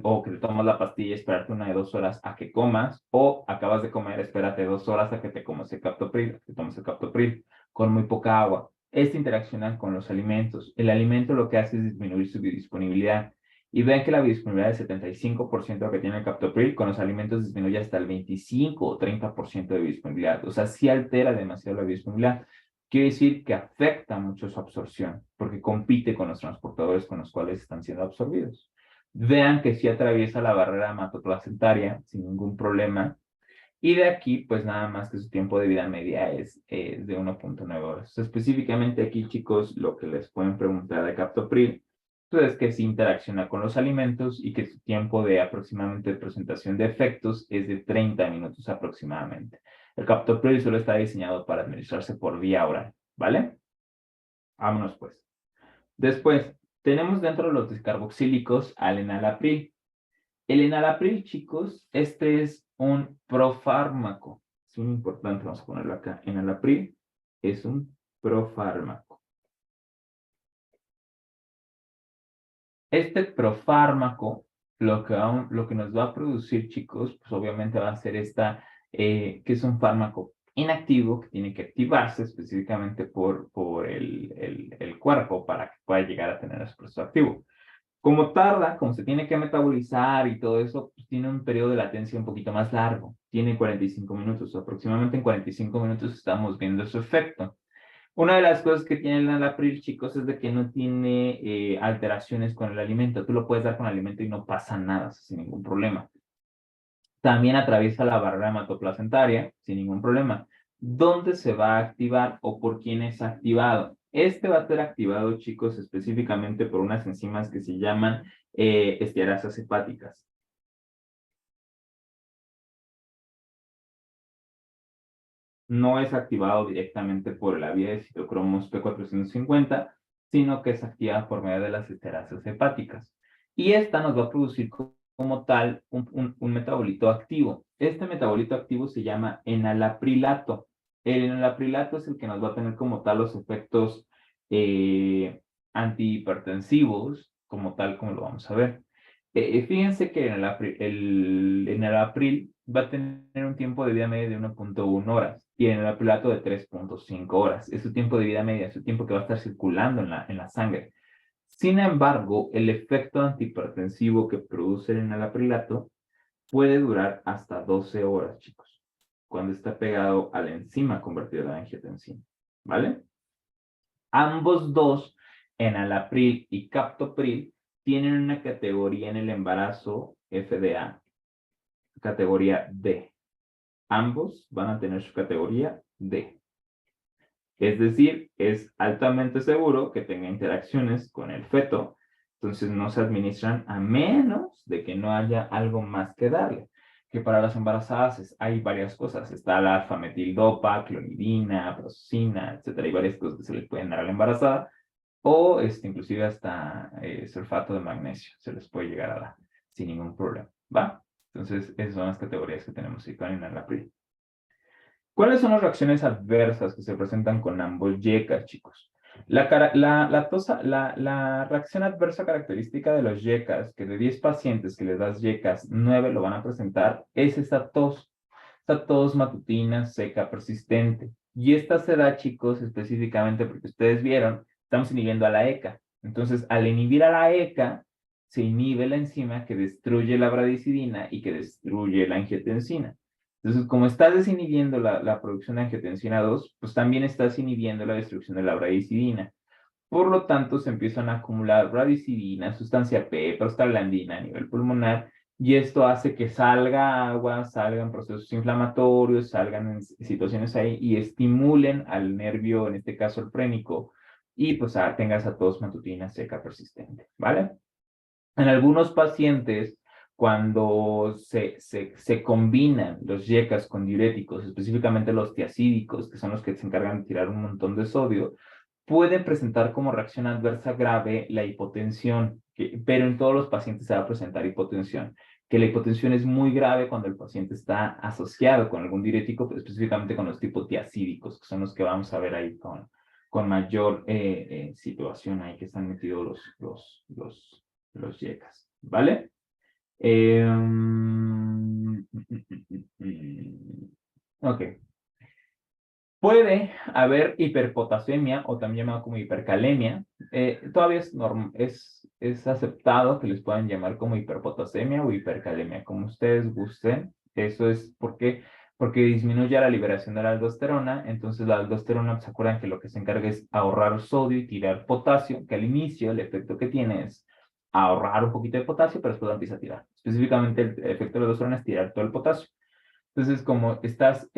o que te tomas la pastilla y esperarte 1 de 2 horas a que comas, o acabas de comer, espérate 2 horas a que te comas el captopril, que tomes el captopril, con muy poca agua. Esta interacciona con los alimentos. El alimento lo que hace es disminuir su biodisponibilidad. Y ven que la biodisponibilidad del 75% que tiene el captopril, con los alimentos disminuye hasta el 25 o 30% de biodisponibilidad. O sea, sí altera demasiado la biodisponibilidad. Quiere decir que afecta mucho su absorción, porque compite con los transportadores con los cuales están siendo absorbidos. Vean que sí atraviesa la barrera hematoplacentaria sin ningún problema. Y de aquí, pues nada más que su tiempo de vida media es de 1.9 horas. Específicamente aquí, chicos, lo que les pueden preguntar de captopril, pues es que sí interacciona con los alimentos y que su tiempo de aproximadamente de presentación de efectos es de 30 minutos aproximadamente. El captopril solo está diseñado para administrarse por vía oral, ¿vale? Vámonos pues. Después, tenemos dentro de los descarboxílicos al enalapril. El enalapril, chicos, este es un profármaco. Es muy importante, vamos a ponerlo acá. Enalapril es un profármaco. Este profármaco lo que nos va a producir, chicos, pues obviamente va a ser que es un fármaco inactivo que tiene que activarse específicamente por el cuerpo para que pueda llegar a tener su proceso activo. Como tarda, como se tiene que metabolizar y todo eso, pues tiene un periodo de latencia un poquito más largo. Tiene 45 minutos. Aproximadamente en 45 minutos estamos viendo su efecto. Una de las cosas que tiene el enalapril, chicos, es de que no tiene alteraciones con el alimento. Tú lo puedes dar con alimento y no pasa nada, sin ningún problema. También atraviesa la barrera hematoplacentaria sin ningún problema. ¿Dónde se va a activar o por quién es activado? Este va a ser activado, chicos, específicamente por unas enzimas que se llaman estearasas hepáticas. No es activado directamente por la vía de citocromos P450, sino que es activada por medio de las estearasas hepáticas. Y esta nos va a producir como tal un metabolito activo. Este metabolito activo se llama enalaprilato. El enalaprilato es el que nos va a tener como tal los efectos antihipertensivos, como tal como lo vamos a ver. Fíjense que el enalapril va a tener un tiempo de vida media de 1.1 horas y en el aprilato de 3.5 horas. Es su tiempo de vida media, es su tiempo que va a estar circulando en la sangre. Sin embargo, el efecto antihipertensivo que produce el enalaprilato puede durar hasta 12 horas, chicos, cuando está pegado a la enzima convertida a angiotensina, ¿vale? Ambos dos, enalapril y captopril, tienen una categoría en el embarazo FDA, categoría D. Ambos van a tener su categoría D. Es decir, es altamente seguro que tenga interacciones con el feto, entonces no se administran a menos de que no haya algo más que darle. Que para las embarazadas hay varias cosas. Está la alfa-metildopa, clonidina, prozina, etcétera. Hay varias cosas que se les pueden dar a la embarazada. O inclusive hasta sulfato de magnesio se les puede llegar a dar sin ningún problema. ¿Va? Entonces, esas son las categorías que tenemos aquí con enalapril. ¿Cuáles son las reacciones adversas que se presentan con ambos YECAs, chicos? La reacción adversa característica de los YECAs, que de 10 pacientes que les das YECAs, 9 lo van a presentar, es esta tos matutina seca persistente. Y esta se da, chicos, específicamente porque ustedes vieron, estamos inhibiendo a la ECA. Entonces, al inhibir a la ECA, se inhibe la enzima que destruye la bradicidina y que destruye la angiotensina. Entonces, como estás desinhibiendo la producción de angiotensina 2, pues también estás inhibiendo la destrucción de la bradicidina. Por lo tanto, se empiezan a acumular bradicidina, sustancia P, prostaglandina a nivel pulmonar, y esto hace que salga agua, salgan procesos inflamatorios, salgan en situaciones ahí y estimulen al nervio, en este caso el frénico, y pues tengas a tos matutina seca persistente, ¿vale? En algunos pacientes, cuando se combinan los YECAs con diuréticos, específicamente los tiacídicos, que son los que se encargan de tirar un montón de sodio, pueden presentar como reacción adversa grave la hipotensión, pero en todos los pacientes se va a presentar hipotensión, que la hipotensión es muy grave cuando el paciente está asociado con algún diurético, específicamente con los tipos tiacídicos, que son los que vamos a ver ahí con mayor situación ahí que están metidos los YECAs, ¿vale? Ok. Puede haber hiperpotasemia o también llamado como hipercalemia. Todavía es aceptado que les puedan llamar como hiperpotasemia o hipercalemia, como ustedes gusten. Eso es porque disminuye la liberación de la aldosterona. Entonces la aldosterona, ¿se acuerdan que lo que se encarga es ahorrar sodio y tirar potasio? Que al inicio el efecto que tiene es ahorrar un poquito de potasio, pero después lo empieza a tirar. Específicamente el efecto de la aldosterona es tirar todo el potasio. Entonces, como estás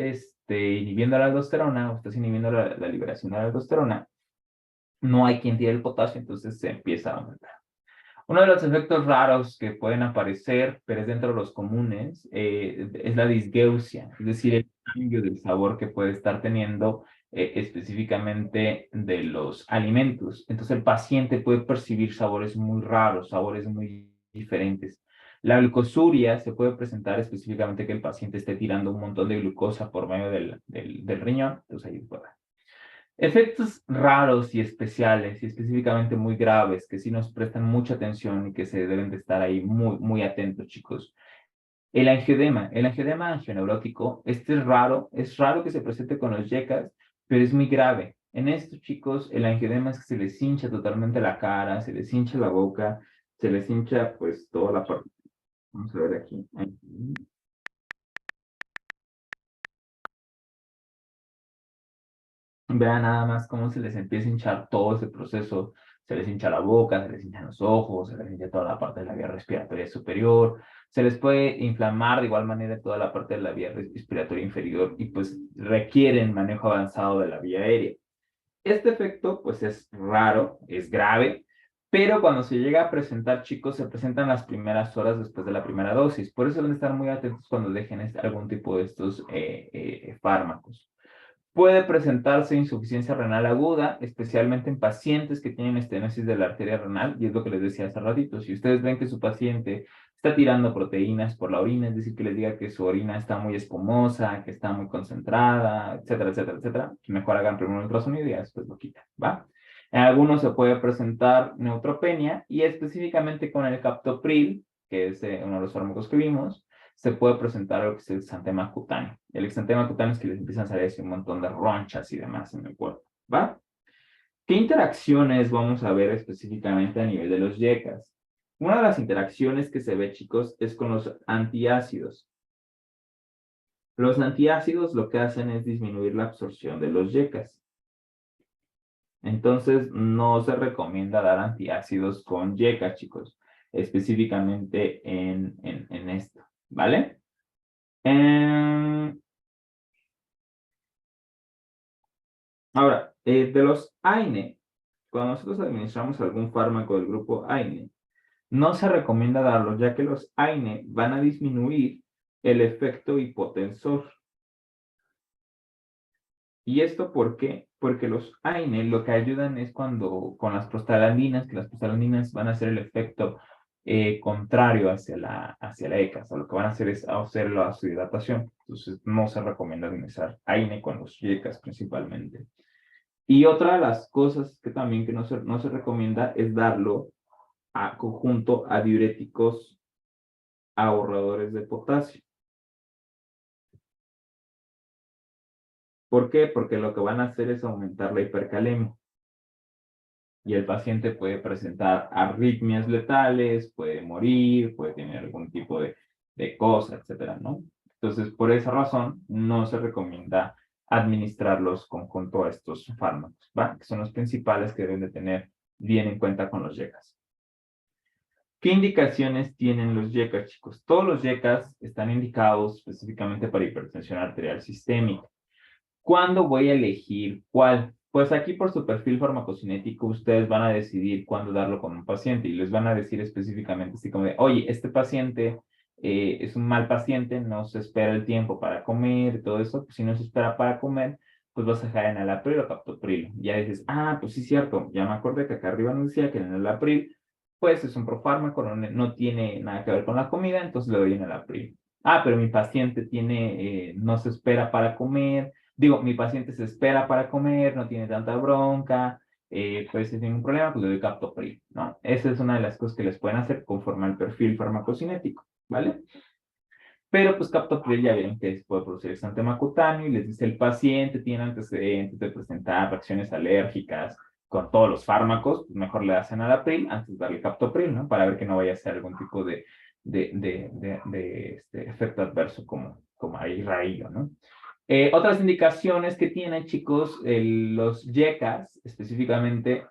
inhibiendo la aldosterona o estás inhibiendo la liberación de la aldosterona, no hay quien tire el potasio, entonces se empieza a aumentar. Uno de los efectos raros que pueden aparecer, pero es dentro de los comunes, es la disgeusia, es decir, el cambio del sabor que puede estar teniendo específicamente de los alimentos. Entonces el paciente puede percibir sabores muy raros, sabores muy diferentes. La glucosuria se puede presentar específicamente que el paciente esté tirando un montón de glucosa por medio del riñón, entonces ahí puede. Efectos raros y especiales y específicamente muy graves que sí nos prestan mucha atención y que se deben de estar ahí muy, muy atentos, chicos. El angiodema angioneurótico, este es raro que se presente con los yecas, pero es muy grave. En estos chicos, el angiodema es que se les hincha totalmente la cara, se les hincha la boca, se les hincha pues toda la parte. Vamos a ver aquí. Vean nada más cómo se les empieza a hinchar todo ese proceso. Se les hincha la boca, se les hinchan los ojos, se les hincha toda la parte de la vía respiratoria superior. Se les puede inflamar de igual manera toda la parte de la vía respiratoria inferior y pues requieren manejo avanzado de la vía aérea. Este efecto pues es raro, es grave, pero cuando se llega a presentar, chicos, se presentan las primeras horas después de la primera dosis. Por eso deben estar muy atentos cuando dejen algún tipo de estos fármacos. Puede presentarse insuficiencia renal aguda, especialmente en pacientes que tienen estenosis de la arteria renal, y es lo que les decía hace ratito. Si ustedes ven que su paciente está tirando proteínas por la orina, es decir, que les diga que su orina está muy espumosa, que está muy concentrada, etcétera, etcétera, etcétera, mejor hagan primero un ultrasonido y después lo quitan, ¿va? En algunos se puede presentar neutropenia y específicamente con el captopril, que es uno de los fármacos que vimos, se puede presentar lo que es el exantema cutáneo. El exantema cutáneo es que les empiezan a salir así un montón de ronchas y demás en el cuerpo, ¿va? ¿Qué interacciones vamos a ver específicamente a nivel de los yecas? Una de las interacciones que se ve, chicos, es con los antiácidos. Los antiácidos lo que hacen es disminuir la absorción de los yecas. Entonces, no se recomienda dar antiácidos con yecas, chicos, específicamente en esto, ¿vale? Ahora, de los AINE, cuando nosotros administramos algún fármaco del grupo AINE, no se recomienda darlos, ya que los AINE van a disminuir el efecto hipotensor. ¿Y esto por qué? Porque los AINE lo que ayudan es cuando con las prostaglandinas, que las prostaglandinas van a hacer el efecto contrario hacia la ECAS, o lo que van a hacer es hacer la vasodilatación. Entonces, no se recomienda administrar AINE con los YECAS principalmente. Y otra de las cosas que también que no se recomienda es darlo a conjunto a diuréticos ahorradores de potasio. ¿Por qué? Porque lo que van a hacer es aumentar la hipercalemia. Y el paciente puede presentar arritmias letales, puede morir, puede tener algún tipo de cosa, etcétera, ¿no? Entonces, por esa razón, no se recomienda administrarlos conjunto a estos fármacos, ¿va? Que son los principales que deben de tener bien en cuenta con los YECAS. ¿Qué indicaciones tienen los YECAS, chicos? Todos los YECAS están indicados específicamente para hipertensión arterial sistémica. ¿Cuándo voy a elegir cuál? Pues aquí por su perfil farmacocinético ustedes van a decidir cuándo darlo con un paciente y les van a decir específicamente así como de, oye, este paciente es un mal paciente, no se espera el tiempo para comer y todo eso, pues si no se espera para comer, pues vas a dejar en el april o captopril. Ya dices, ah, pues sí, cierto, ya me acordé que acá arriba nos decía que en el april, pues es un profármaco, no tiene nada que ver con la comida, entonces le doy en el april. Ah, pero mi paciente tiene, no se espera para comer. Digo, mi paciente se espera para comer, no tiene tanta bronca, pues sin ningún problema, pues le doy captopril, ¿no? Esa es una de las cosas que les pueden hacer conforme al perfil farmacocinético, ¿vale? Pero pues captopril ya vieron que puede producir exantema cutáneo y les dice el paciente tiene antecedentes de presentar reacciones alérgicas con todos los fármacos, pues mejor le hacen enalapril antes de darle captopril, ¿no? Para ver que no vaya a ser algún tipo de efecto adverso como ahí raillo, ¿no? Otras indicaciones que tienen, chicos, los YECAS específicamente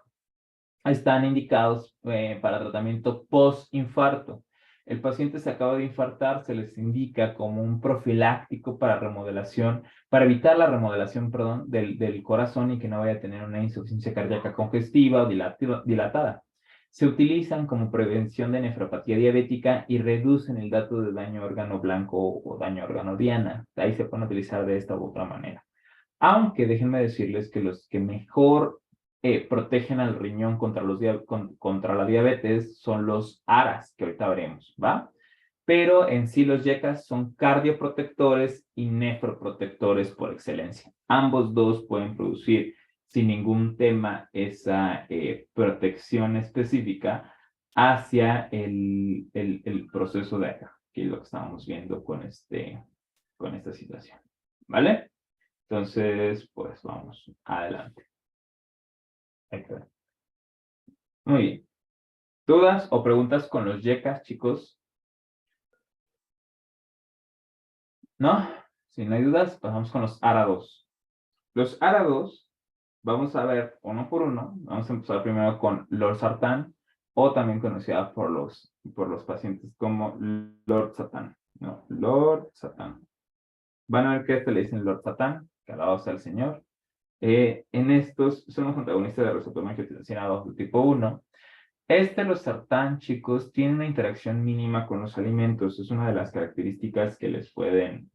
están indicados para tratamiento post-infarto. El paciente se acaba de infartar, se les indica como un profiláctico para remodelación, para evitar la remodelación, perdón, del corazón y que no vaya a tener una insuficiencia cardíaca congestiva o dilatada. Se utilizan como prevención de nefropatía diabética y reducen el dato de daño órgano blanco o daño órgano diana. Ahí se pueden utilizar de esta u otra manera. Aunque déjenme decirles que los que mejor protegen al riñón contra la diabetes son los ARAS, que ahorita veremos, ¿va? Pero en sí los YECAS son cardioprotectores y nefroprotectores por excelencia. Ambos dos pueden producir sin ningún tema esa protección específica hacia el proceso de acá, que es lo que estamos viendo con esta situación. ¿Vale? Entonces, pues vamos adelante. Muy bien. ¿Dudas o preguntas con los yecas, chicos? ¿No? Si no hay dudas, pasamos con los árados. Los árados, vamos a ver uno por uno. Vamos a empezar primero con Losartán, o también conocida por los pacientes como Lord Satán. No, Lord Satán. Van a ver que a este le dicen Lord Satán, que alabado sea el Señor. En estos son los antagonistas de receptor angiotensina 2 de tipo 1. Losartán, chicos, tiene una interacción mínima con los alimentos. Es una de las características que les pueden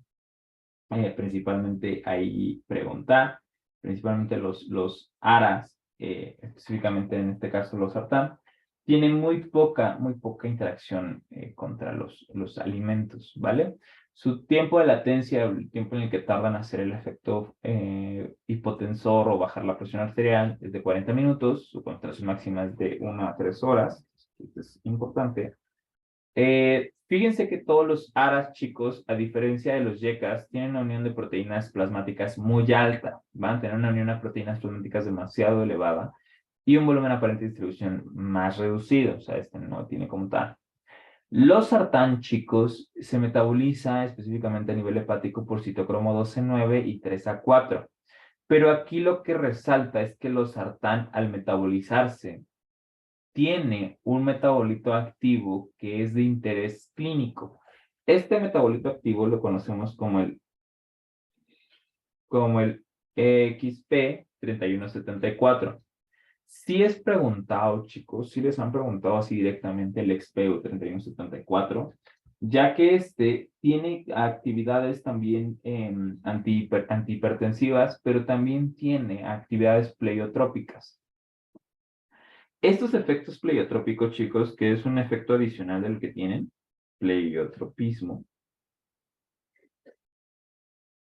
principalmente ahí preguntar. Principalmente los aras, específicamente en este caso losartán, tienen muy poca interacción contra los alimentos, ¿vale? Su tiempo de latencia, el tiempo en el que tardan en hacer el efecto hipotensor o bajar la presión arterial, es de 40 minutos. Su concentración máxima es de 1 a 3 horas. Esto es importante. Fíjense que todos los aras, chicos, a diferencia de los yecas, tienen una unión de proteínas plasmáticas muy alta. Van a tener una unión de proteínas plasmáticas demasiado elevada y un volumen aparente de distribución más reducido. O sea, no tiene como tal. Losartán, chicos, se metaboliza específicamente a nivel hepático por citocromo 12,9 y 3A4. Pero aquí lo que resalta es que losartán, al metabolizarse, tiene un metabolito activo que es de interés clínico. Este metabolito activo lo conocemos como el XP3174. Si es preguntado, chicos, si les han preguntado así directamente el XP3174, ya que tiene actividades también antihipertensivas, pero también tiene actividades pleiotrópicas. Estos efectos pleiotrópicos, chicos, que es un efecto adicional del que tienen, pleiotropismo,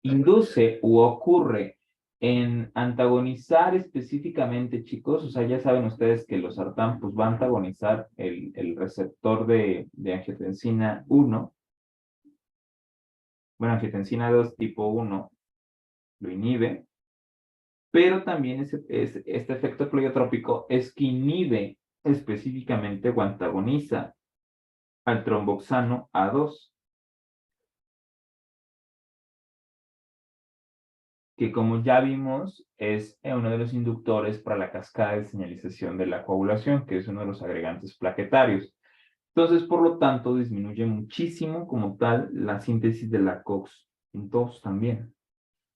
induce u ocurre en antagonizar específicamente, chicos, o sea, ya saben ustedes que los losartán pues, va a antagonizar el receptor de angiotensina 1, bueno, angiotensina 2 tipo 1, lo inhibe, pero también este efecto pleiotrópico es que inhibe específicamente o antagoniza al tromboxano A2, que como ya vimos es uno de los inductores para la cascada de señalización de la coagulación, que es uno de los agregantes plaquetarios. Entonces, por lo tanto, disminuye muchísimo como tal la síntesis de la COX-2 también.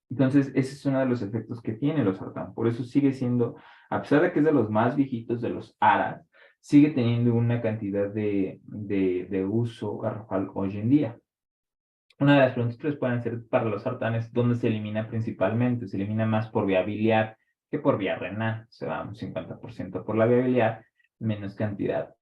Entonces, ese es uno de los efectos que tiene los losartán. Por eso sigue siendo, a pesar de que es de los más viejitos de los ARAS, sigue teniendo una cantidad de uso garrafal hoy en día. Una de las preguntas que les pueden hacer para los sartanes, ¿dónde se elimina principalmente? Se elimina más por vía biliar que por vía renal. Se va un 50% por la vía biliar, menos cantidad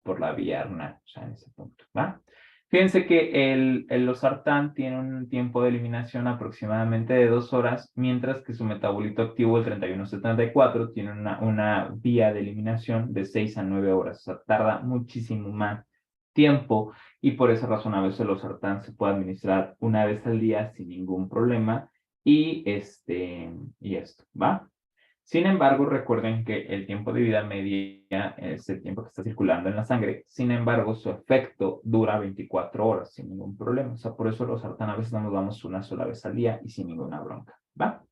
por la vía renal. O sea, en ese punto, ¿va? Fíjense que el losartán tiene un tiempo de eliminación aproximadamente de 2 horas, mientras que su metabolito activo, el 3174, tiene una vía de eliminación de 6 a 9 horas. O sea, tarda muchísimo más tiempo y por esa razón a veces el losartán se puede administrar una vez al día sin ningún problema y esto, ¿va? Sin embargo, recuerden que el tiempo de vida media es el tiempo que está circulando en la sangre. Sin embargo, su efecto dura 24 horas sin ningún problema. O sea, por eso los losartán a veces nos damos una sola vez al día y sin ninguna bronca, ¿va?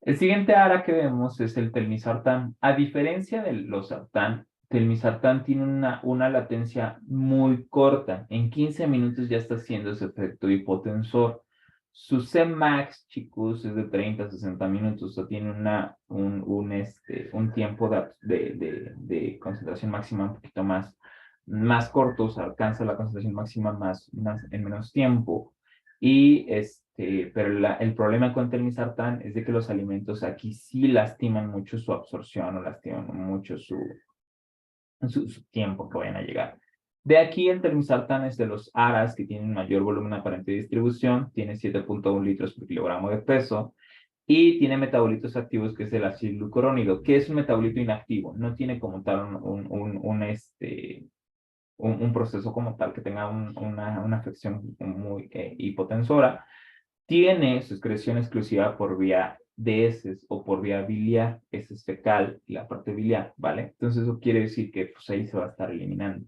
El siguiente ARA que vemos es el telmisartán. A diferencia del losartán, telmisartán tiene una latencia muy corta. En 15 minutos ya está haciendo ese efecto hipotensor. Su Cmax, chicos, es de 30 a 60 minutos. O sea, tiene un tiempo de concentración máxima un poquito más corto. O sea, alcanza la concentración máxima más en menos tiempo. Pero el problema con telmisartán es de que los alimentos aquí sí lastiman mucho su absorción o lastiman mucho su tiempo que vayan a llegar. De aquí el telmisartán es de los ARAS que tienen mayor volumen aparente de distribución, tiene 7.1 litros por kilogramo de peso Y tiene metabolitos activos, que es el ácido glucurónico, que es un metabolito inactivo. No tiene como tal un proceso como tal que tenga una afección muy hipotensora. Tiene su excreción exclusiva por vía de heces o por vía biliar, heces fecal y la parte biliar, ¿vale? Entonces eso quiere decir que pues ahí se va a estar eliminando.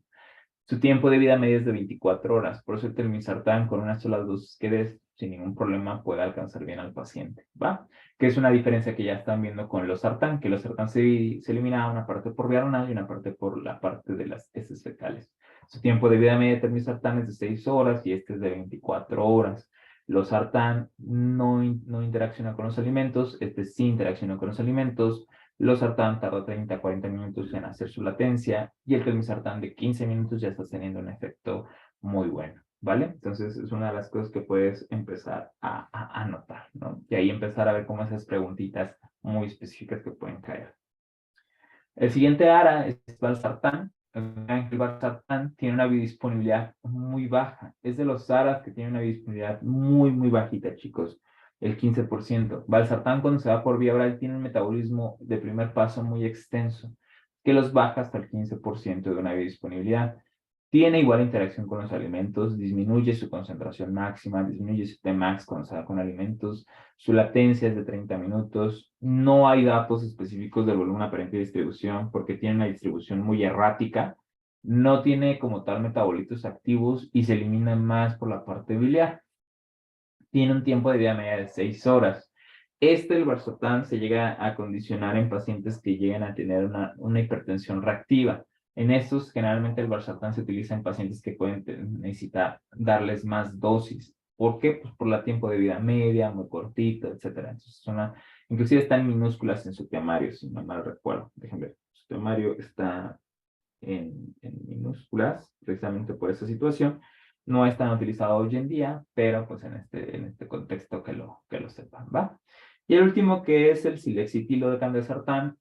Su tiempo de vida media es de 24 horas, por eso el telmisartán con una sola dosis que des sin ningún problema puede alcanzar bien al paciente, ¿va? Que es una diferencia que ya están viendo con los sartán, que los sartán se eliminaba una parte por vía renal y una parte por la parte de las heces fecales. Su tiempo de vida media de telmisartán es de 6 horas y este es de 24 horas. Los sartán no interaccionan con los alimentos, este sí interacciona con los alimentos. Los sartán tarda 30 a 40 minutos en hacer su latencia y el telmisartán de 15 minutos ya está teniendo un efecto muy bueno, ¿vale? Entonces es una de las cosas que puedes empezar a notar, ¿no? Y ahí empezar a ver cómo esas preguntitas muy específicas que pueden caer. El siguiente ARA es valsartán. El valsartán tiene una biodisponibilidad muy baja. Es de los ARAs que tienen una biodisponibilidad muy bajita, chicos. El 15%. Valsartán, cuando se va por vía oral, tiene un metabolismo de primer paso muy extenso, que los baja hasta el 15% de una biodisponibilidad. Tiene igual interacción con los alimentos, disminuye su concentración máxima, disminuye su Tmax cuando se da con alimentos, su latencia es de 30 minutos, no hay datos específicos del volumen aparente de distribución porque tiene una distribución muy errática, no tiene como tal metabolitos activos y se elimina más por la parte biliar. Tiene un tiempo de vida media de 6 horas. El valsartán, se llega a condicionar en pacientes que llegan a tener una hipertensión reactiva. En estos, generalmente el valsartán se utiliza en pacientes que pueden necesitar darles más dosis. ¿Por qué? Pues por la tiempo de vida media, muy cortito, etcétera. Entonces, inclusive están minúsculas en su temario, si no mal recuerdo. Déjenme ver. Su temario está en minúsculas, precisamente por esa situación. No es tan utilizado hoy en día, pero pues en este contexto que lo sepan, ¿va? Y el último, que es el silexitilo de candesartán.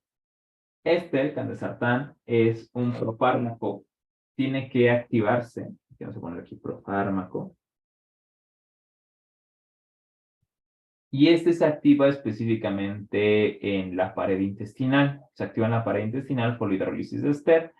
El candesartán, es un profármaco. Tiene que activarse. Vamos a poner aquí profármaco. Y este se activa específicamente en la pared intestinal. Se activa en la pared intestinal por la hidrólisis de Ester,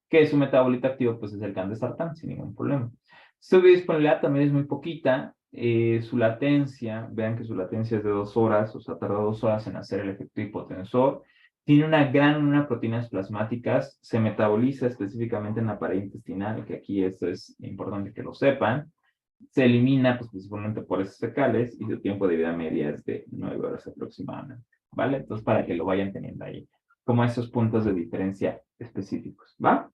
que su metabolito activo pues es el candesartán, sin ningún problema. Su biodisponibilidad también es muy poquita. Su latencia, vean que su latencia es de 2 horas, o sea, tarda 2 horas en hacer el efecto hipotensor. Tiene una proteínas plasmáticas, se metaboliza específicamente en la pared intestinal, que aquí esto es importante que lo sepan. Se elimina pues, principalmente por esos fecales y su tiempo de vida media es de 9 horas aproximadamente, ¿vale? Entonces, para que lo vayan teniendo ahí, como esos puntos de diferencia específicos, ¿va?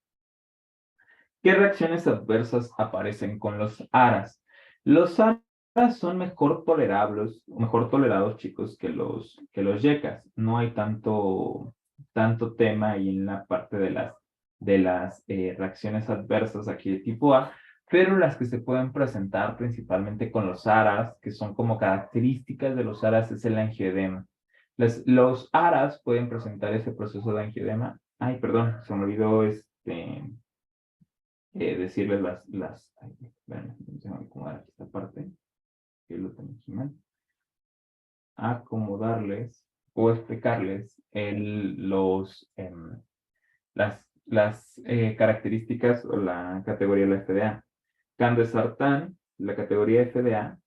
¿Qué reacciones adversas aparecen con los ARAS? Los ARAS son mejor tolerados, chicos, que los YECAS. No hay tanto tema ahí en la parte de las reacciones adversas aquí de tipo A, pero las que se pueden presentar principalmente con los ARAS, que son como características de los ARAS, es el angioedema. Los ARAS pueden presentar ese proceso de angioedema. Ay, perdón, se me olvidó decirles bueno, déjame acomodar aquí esta parte, que lo tengo aquí mal, acomodarles o explicarles las características o la categoría de la FDA. Candesartán, la categoría FDA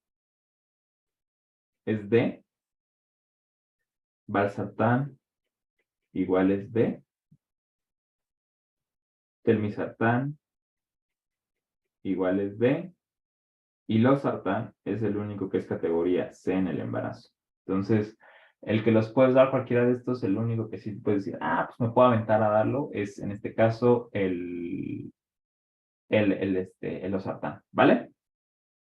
es D, valsartán igual es B, telmisartán igual es B, y losartán es el único que es categoría C en el embarazo. Entonces, el que los puedes dar cualquiera de estos, el único que sí puedes decir, pues me puedo aventar a darlo, es en este caso el losartán, ¿vale?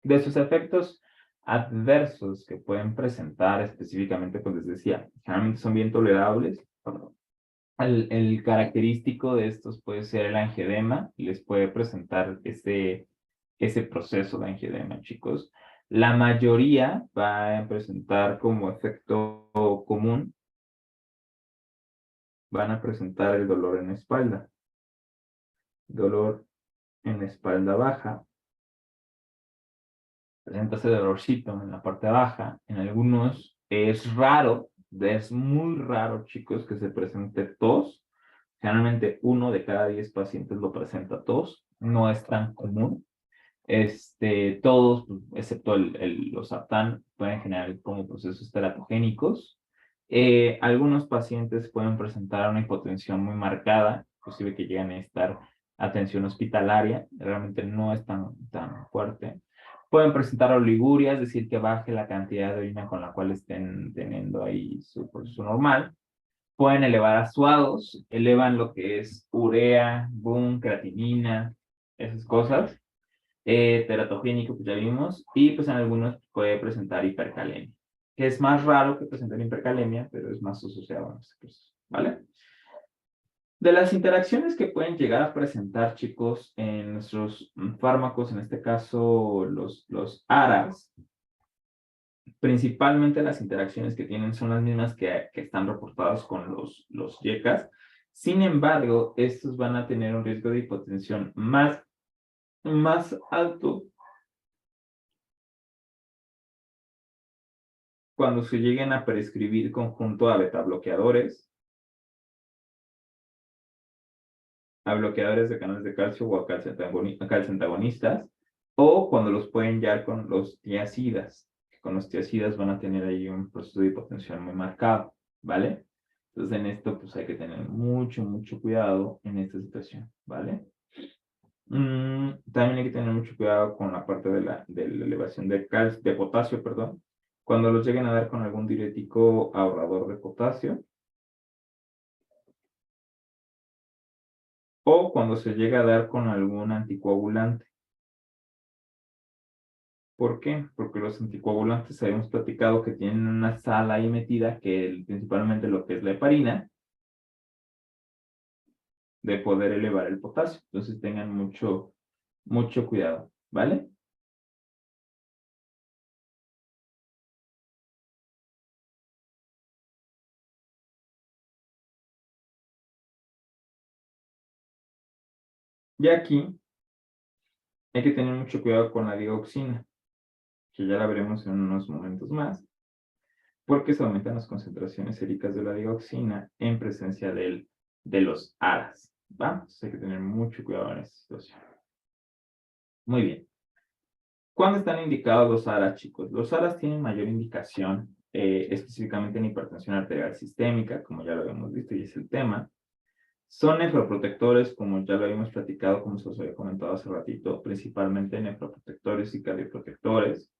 De sus efectos adversos que pueden presentar específicamente, pues les decía, generalmente son bien tolerables. El característico de estos puede ser el angioedema y les puede presentar ese proceso de angioedema, chicos. La mayoría va a presentar como efecto común, van a presentar el dolor en la espalda, dolor en la espalda baja, presenta ese dolorcito en la parte baja, en algunos Es raro, es muy raro, chicos, que se presente tos. Generalmente 1 de cada 10 pacientes lo presenta tos. No es tan común. Todos, pues, excepto los sartán, pueden generar como procesos teratogénicos. Algunos pacientes pueden presentar una hipotensión muy marcada, inclusive que llegan a estar atención hospitalaria, realmente no es tan fuerte. Pueden presentar oliguria, es decir, que baje la cantidad de orina con la cual estén teniendo ahí su proceso normal. Pueden elevar azuados, elevan lo que es urea, BUN, creatinina, esas cosas. Teratogénico, pues ya vimos, y pues en algunos puede presentar hipercalemia, que es más raro que presentar hipercalemia, pero es más asociado a este proceso, ¿vale? De las interacciones que pueden llegar a presentar, chicos, en nuestros fármacos, en este caso los ARAs, principalmente las interacciones que tienen son las mismas que están reportadas con los YECAs. Sin embargo, estos van a tener un riesgo de hipotensión más alto cuando se lleguen a prescribir conjunto a betabloqueadores, a bloqueadores de canales de calcio o a calcio-antagonistas, o cuando los pueden ya con los tiacidas. Con los tiacidas van a tener ahí un proceso de hipotensión muy marcado, ¿vale? Entonces en esto pues hay que tener mucho cuidado en esta situación, ¿vale? También hay que tener mucho cuidado con la parte de la elevación de potasio, perdón, cuando los lleguen a dar con algún diurético ahorrador de potasio, o cuando se llega a dar con algún anticoagulante. ¿Por qué? Porque los anticoagulantes habíamos platicado que tienen una sal ahí metida, que principalmente lo que es la heparina, de poder elevar el potasio. Entonces tengan mucho cuidado, ¿vale? Y aquí hay que tener mucho cuidado con la digoxina, que ya la veremos en unos momentos más, porque se aumentan las concentraciones séricas de la digoxina en presencia de los ARAS, ¿va? Entonces hay que tener mucho cuidado en esta situación. Muy bien. ¿Cuándo están indicados los ARAS, chicos? Los ARAS tienen mayor indicación específicamente en hipertensión arterial sistémica, como ya lo habíamos visto y es el tema. Son nefroprotectores, como ya lo habíamos platicado, como se os había comentado hace ratito, principalmente nefroprotectores y cardioprotectores.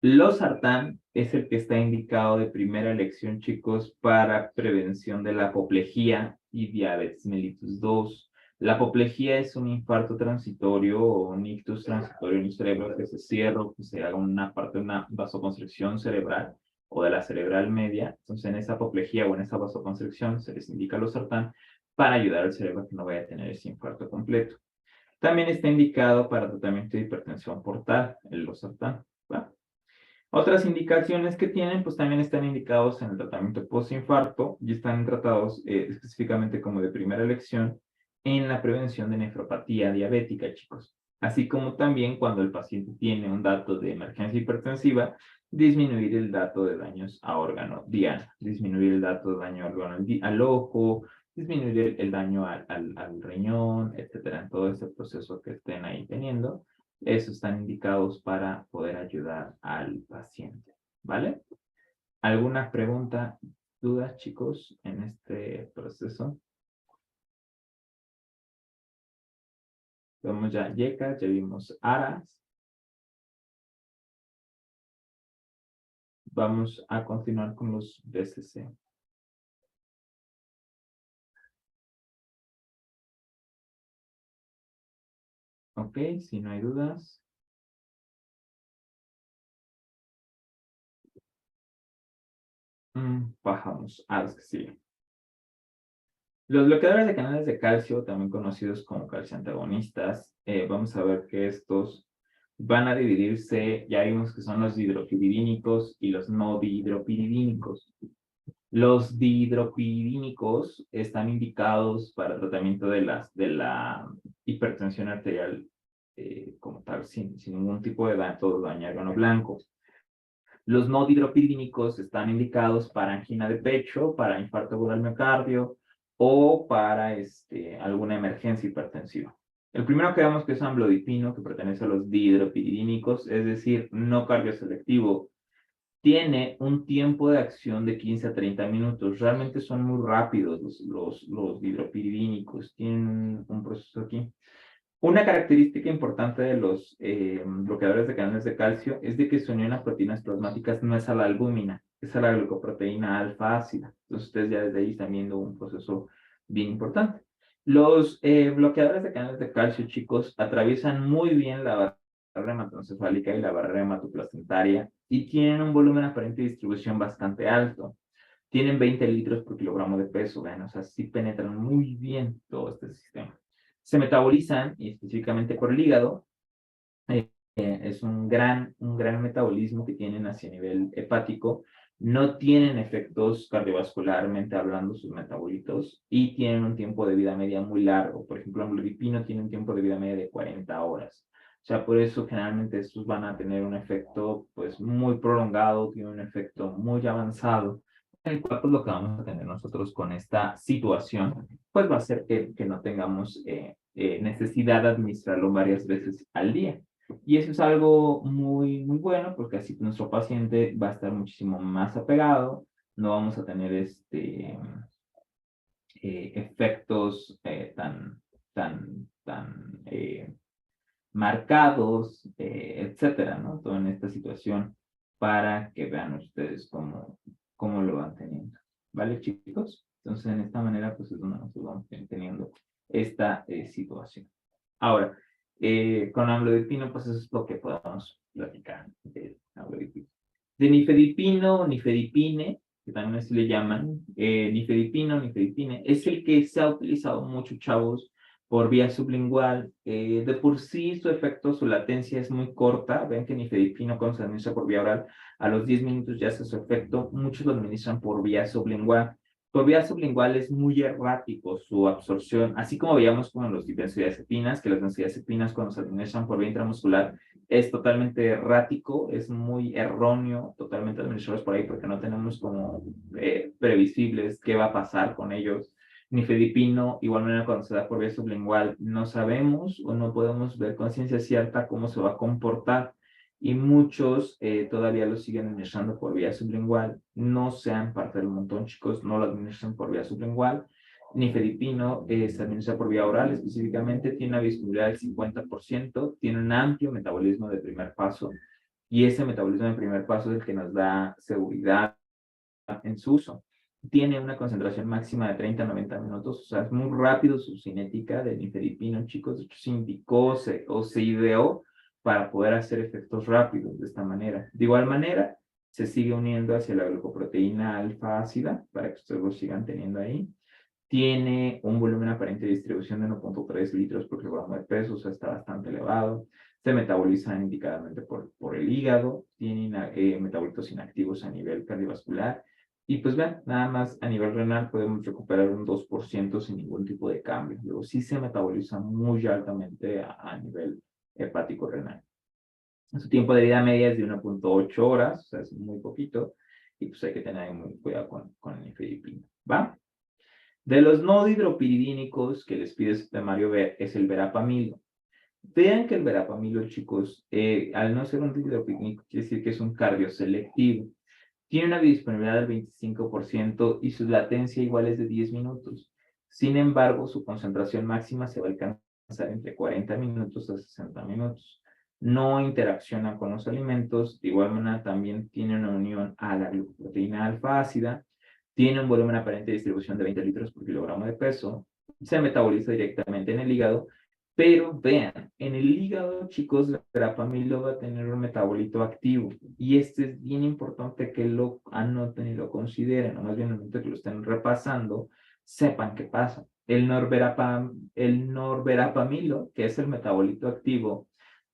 Losartán es el que está indicado de primera elección, chicos, para prevención de la apoplejía y diabetes mellitus 2. La apoplejía es un infarto transitorio o un ictus transitorio en el cerebro que se cierra o que se haga una parte de una vasoconstricción cerebral o de la cerebral media. Entonces, en esa apoplejía o en esa vasoconstricción se les indica losartán para ayudar al cerebro a que no vaya a tener ese infarto completo. También está indicado para tratamiento de hipertensión portal, el losartán, ¿va? Otras indicaciones que tienen, pues también están indicados en el tratamiento postinfarto y están tratados específicamente como de primera elección en la prevención de nefropatía diabética, chicos. Así como también cuando el paciente tiene un dato de emergencia hipertensiva, disminuir el dato de daños a órgano diana, disminuir el dato de daño al ojo, disminuir el daño al riñón, etcétera, en todo ese proceso que estén ahí teniendo. Esos están indicados para poder ayudar al paciente, ¿vale? ¿Alguna pregunta, dudas, chicos, en este proceso? Vemos ya YECA, ya vimos ARAS. Vamos a continuar con los BCC. Ok, si no hay dudas. Bajamos a los que siguen. Los bloqueadores de canales de calcio, también conocidos como calcioantagonistas, vamos a ver que estos van a dividirse, ya vimos que son los dihidropiridínicos y los no dihidropiridínicos. Los dihidropiridínicos están indicados para tratamiento de la hipertensión arterial como tal, sin ningún tipo de daño órgano blanco. Los no dihidropiridínicos están indicados para angina de pecho, para infarto agudo al miocardio o para alguna emergencia hipertensiva. El primero que vemos que es amlodipino, que pertenece a los dihidropiridínicos, es decir, no cardioselectivo, tiene un tiempo de acción de 15 a 30 minutos. Realmente son muy rápidos los dihidropiridínicos. Tienen un proceso aquí. Una característica importante de los bloqueadores de canales de calcio es de que su unión a proteínas plasmáticas no es a la albúmina, es a la glucoproteína alfa ácida. Entonces ustedes ya desde ahí están viendo un proceso bien importante. Los bloqueadores de canales de calcio, chicos, atraviesan muy bien la barrera hematoencefálica y la barrera hematoplacentaria y tienen un volumen aparente de distribución bastante alto. Tienen 20 litros por kilogramo de peso, vean, o sea, sí penetran muy bien todo este sistema. Se metabolizan, y específicamente por el hígado, es un gran metabolismo que tienen hacia nivel hepático, no tienen efectos cardiovascularmente hablando sus metabolitos y tienen un tiempo de vida media muy largo. Por ejemplo, el amlodipino tiene un tiempo de vida media de 40 horas. O sea, por eso generalmente estos van a tener un efecto pues muy prolongado, tiene un efecto muy avanzado. El cual pues lo que vamos a tener nosotros con esta situación pues va a ser que no tengamos necesidad de administrarlo varias veces al día. Y eso es algo muy bueno porque así nuestro paciente va a estar muchísimo más apegado, no vamos a tener efectos tan marcados, etcétera, ¿no? Todo en esta situación para que vean ustedes cómo lo van teniendo. ¿Vale, chicos? Entonces, en esta manera, pues es donde nosotros vamos teniendo esta situación. Ahora, con amlodipino, pues eso es lo que podamos platicar de amlodipino. De nifedipino, nifedipine, que también así le llaman, nifedipino, nifedipine, es el que se ha utilizado mucho, chavos, por vía sublingual. De por sí, su efecto, su latencia es muy corta. Ven que nifedipino, cuando se administra por vía oral, a los 10 minutos ya hace su efecto. Muchos lo administran por vía sublingual. Por vía sublingual es muy errático su absorción, así como veíamos con los benzodiazepinas, que las benzodiazepinas cuando se administran por vía intramuscular es totalmente errático, es muy erróneo totalmente administrarlos por ahí porque no tenemos como previsibles qué va a pasar con ellos. Nifedipino, igual manera cuando se da por vía sublingual, no sabemos o no podemos ver con ciencia cierta cómo se va a comportar y muchos todavía lo siguen administrando por vía sublingual. No sean parte del montón, chicos, no lo administran por vía sublingual. Nifedipino se administra por vía oral, específicamente tiene una disponibilidad del 50%, tiene un amplio metabolismo de primer paso y ese metabolismo de primer paso es el que nos da seguridad en su uso. Tiene una concentración máxima de 30 a 90 minutos, o sea, es muy rápido su cinética de nifedipino, chicos. De hecho, se indicó o se ideó para poder hacer efectos rápidos de esta manera. De igual manera, se sigue uniendo hacia la glucoproteína alfa ácida para que ustedes lo sigan teniendo ahí. Tiene un volumen aparente de distribución de 1.3 litros por kilogramo de peso, o sea, está bastante elevado. Se metaboliza indicadamente por el hígado, tiene metabolitos inactivos a nivel cardiovascular. Y pues vean, nada más a nivel renal podemos recuperar un 2% sin ningún tipo de cambio. Luego sí se metaboliza muy altamente a nivel hepático renal. Su tiempo de vida media es de 1.8 horas, o sea, es muy poquito. Y pues hay que tener muy cuidado con el nifedipino, ¿va? De los no hidropiridínicos que les pide su temario ver es el verapamilo. Vean que el verapamilo, chicos, al no ser un hidropiridínico, quiere decir que es un cardioselectivo. Tiene una disponibilidad del 25% y su latencia igual es de 10 minutos. Sin embargo, su concentración máxima se va a alcanzar entre 40 minutos a 60 minutos. No interacciona con los alimentos. De igual manera, también tiene una unión a la glucoproteína alfa ácida. Tiene un volumen aparente de distribución de 20 litros por kilogramo de peso. Se metaboliza directamente en el hígado. Pero vean, en el hígado, chicos, la verapamilo va a tener un metabolito activo. Y este es bien importante que lo anoten y lo consideren, o más bien en el momento que lo estén repasando, sepan qué pasa. El norverapamilo, que es el metabolito activo,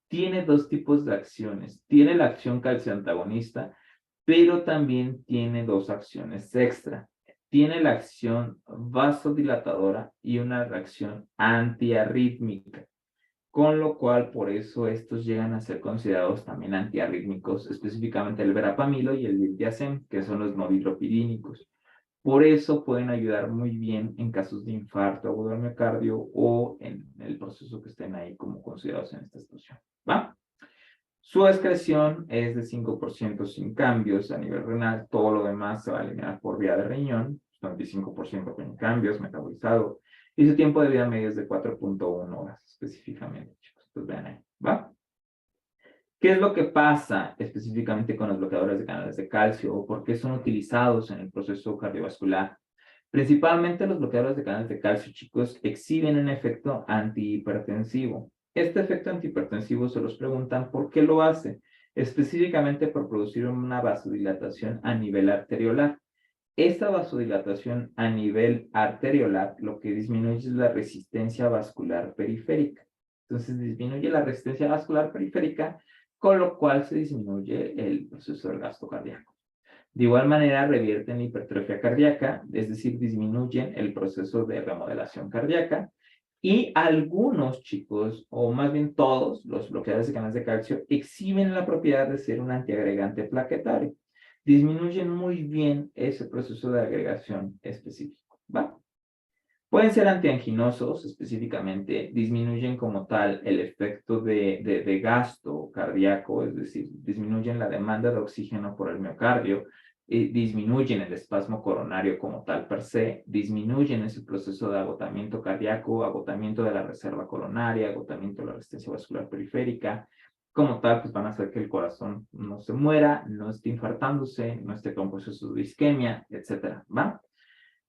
tiene dos tipos de acciones. Tiene la acción calcioantagonista, pero también tiene dos acciones extra. Tiene la acción vasodilatadora y una reacción antiarrítmica. con lo cual por eso estos llegan a ser considerados también antiarrítmicos, específicamente el verapamilo y el diltiazem, que son los no dihidropidínicos. Por eso pueden ayudar muy bien en casos de infarto agudo del miocardio o en el proceso que estén ahí como considerados en esta situación, ¿va? Su excreción es de 5% sin cambios a nivel renal, todo lo demás se va a eliminar por vía de riñón, 25% con cambios, metabolizado, y su tiempo de vida medio es de 4.1 horas específicamente, chicos. Pues vean ahí, ¿va? ¿Qué es lo que pasa específicamente con los bloqueadores de canales de calcio o por qué son utilizados en el proceso cardiovascular? Principalmente los bloqueadores de canales de calcio, chicos, exhiben un efecto antihipertensivo. Este efecto antihipertensivo se los preguntan por qué lo hace, específicamente por producir una vasodilatación a nivel arteriolar. Esta vasodilatación a nivel arteriolar lo que disminuye es la resistencia vascular periférica. Entonces disminuye la resistencia vascular periférica, con lo cual se disminuye el proceso del gasto cardíaco. De igual manera, revierten la hipertrofia cardíaca, es decir, disminuyen el proceso de remodelación cardíaca. Y algunos chicos, o más bien todos, los bloqueadores de canales de calcio, exhiben la propiedad de ser un antiagregante plaquetario. Disminuyen muy bien ese proceso de agregación específico, ¿va? Pueden ser antianginosos, específicamente, disminuyen como tal el efecto de gasto cardíaco, es decir, disminuyen la demanda de oxígeno por el miocardio, disminuyen el espasmo coronario como tal per se, disminuyen ese proceso de agotamiento cardíaco, agotamiento de la reserva coronaria, agotamiento de la resistencia vascular periférica. Como tal, pues van a hacer que el corazón no se muera, no esté infartándose, no esté con procesos de isquemia, etcétera, ¿va?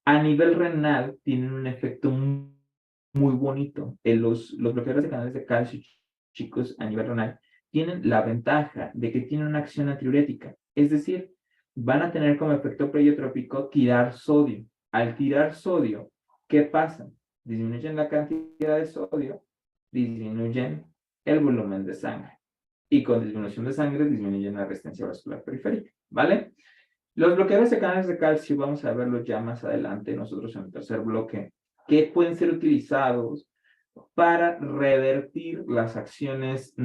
A nivel renal tienen un efecto muy bonito. Los bloqueadores de canales de calcio, chicos, a nivel renal, tienen la ventaja de que tienen una acción antidiurética. Es decir, van a tener como efecto pleiotrópico tirar sodio. Al tirar sodio, ¿qué pasa? Disminuyen la cantidad de sodio, disminuyen el volumen de sangre. Y con disminución de sangre disminuyen la resistencia vascular periférica, ¿vale? Los bloqueadores de canales de calcio, vamos a verlos ya más adelante, nosotros en el tercer bloque, que pueden ser utilizados para revertir las acciones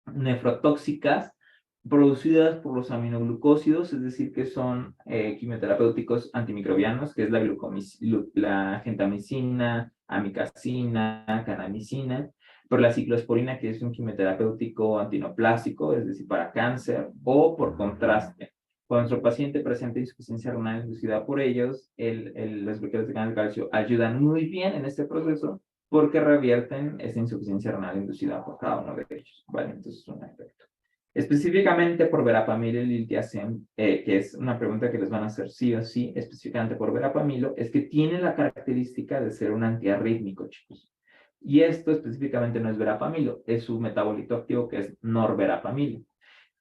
nefrotóxicas producidas por los aminoglucósidos, es decir, que son quimioterapéuticos antimicrobianos, que es la gentamicina, amicacina, kanamicina, por la ciclosporina, que es un quimioterapéutico antineoplásico, es decir, para cáncer, o por contraste. Cuando nuestro paciente presenta insuficiencia renal inducida por ellos, los bloqueadores de canal de calcio ayudan muy bien en este proceso porque revierten esa insuficiencia renal inducida por cada uno de ellos, ¿vale? Entonces es un efecto. Específicamente por verapamilo y diltiazem, que es una pregunta que les van a hacer sí o sí, específicamente por verapamilo, es que tiene la característica de ser un antiarrítmico, chicos. Y esto específicamente no es verapamilo, es su metabolito activo que es norverapamilo.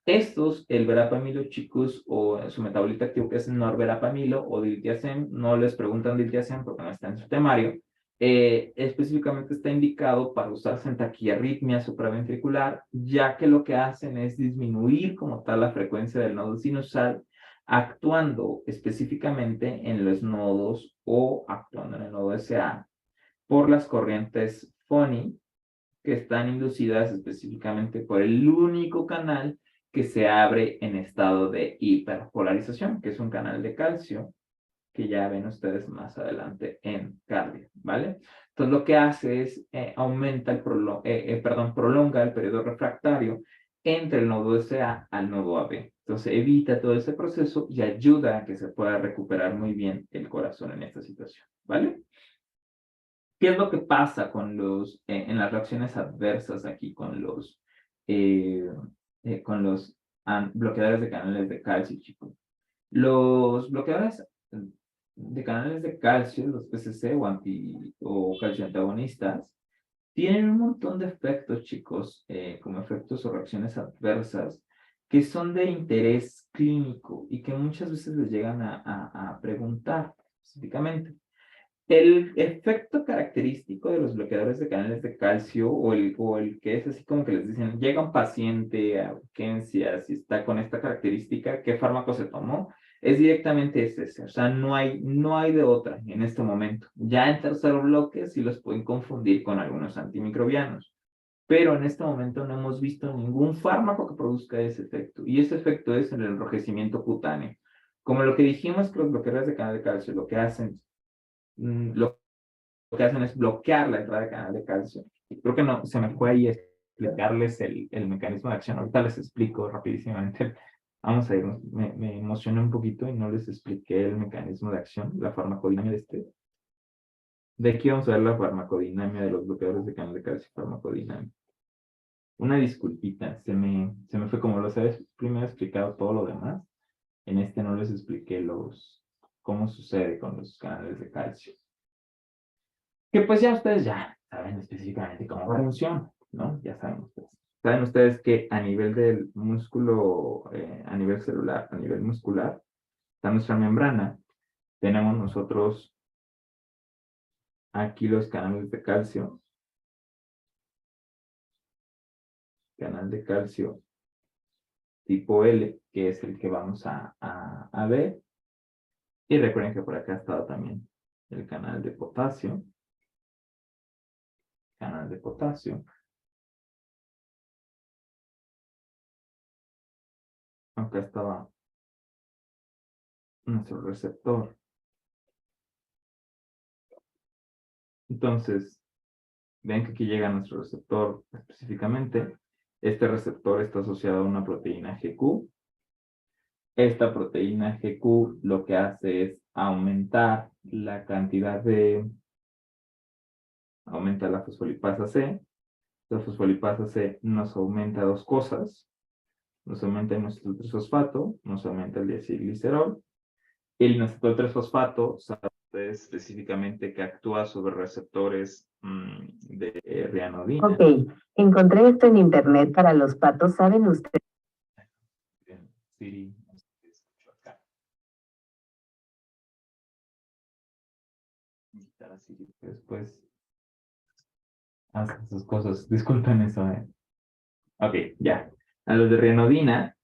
El verapamilo, chicos, o su metabolito activo que es norverapamilo o diltiazem, no les preguntan diltiazem porque no está en su temario, específicamente está indicado para usarse en taquiarritmia supraventricular, ya que lo que hacen es disminuir como tal la frecuencia del nodo sinusal, actuando específicamente en los nodos o actuando en el nodo SA por las corrientes FONI que están inducidas específicamente por el único canal que se abre en estado de hiperpolarización, que es un canal de calcio, que ya ven ustedes más adelante en cardio, ¿vale? Entonces lo que hace es prolonga el periodo refractario entre el nodo SA al nodo AB. Entonces evita todo ese proceso y ayuda a que se pueda recuperar muy bien el corazón en esta situación, ¿vale? ¿Qué es lo que pasa con en las reacciones adversas aquí eh, bloqueadores de canales de calcio, chicos? Los bloqueadores de canales de calcio, los PCC o calcio antagonistas, tienen un montón de efectos, chicos, como efectos o reacciones adversas, que son de interés clínico y que muchas veces les llegan a preguntar específicamente. El efecto característico de los bloqueadores de canales de calcio o el que es así como que les dicen, llega un paciente a urgencias y está con esta característica, ¿qué fármaco se tomó? es directamente ese, o sea, no hay de otra en este momento. Ya en tercer bloque sí los pueden confundir con algunos antimicrobianos, pero en este momento no hemos visto ningún fármaco que produzca ese efecto, y ese efecto es el enrojecimiento cutáneo. Como lo que dijimos que los bloqueadores de canal de calcio lo que hacen, lo que hacen es bloquear la entrada de canal de calcio. Creo que no, se me fue ahí explicarles el mecanismo de acción. Ahorita les explico rapidísimamente. Vamos a ir, me emocioné un poquito y no les expliqué el mecanismo de acción, la farmacodinámica de este. De aquí vamos a ver la farmacodinámica de los bloqueadores de canal de calcio, farmacodinámica. Una disculpita, se me fue como lo sabes, primero he explicado todo lo demás. En este no les expliqué cómo sucede con los canales de calcio. Que pues ya ustedes ya saben específicamente cómo funciona, ¿no? Ya saben ustedes. Saben ustedes que a nivel del músculo, a nivel celular, a nivel muscular, está nuestra membrana. Tenemos nosotros aquí los canales de calcio. Canal de calcio tipo L, que es el que vamos a ver. Y recuerden que por acá ha estado también el canal de potasio. Canal de potasio. Acá estaba nuestro receptor. Entonces, ven que aquí llega nuestro receptor específicamente. Este receptor está asociado a una proteína GQ. Esta proteína GQ lo que hace es aumentar la cantidad de... Aumenta la fosfolipasa C. La fosfolipasa C nos aumenta dos cosas. Nos aumenta el inositol 3-fosfato, nos aumenta el diacilglicerol. El inositol 3-fosfato sabe específicamente que actúa sobre receptores de rianodina. Ok, encontré esto en internet para los patos, ¿saben ustedes? Siri, no sé qué escucho acá. Invitar a Siri, después hace sus cosas. Disculpen eso, Ok, ya. A los de rianodina,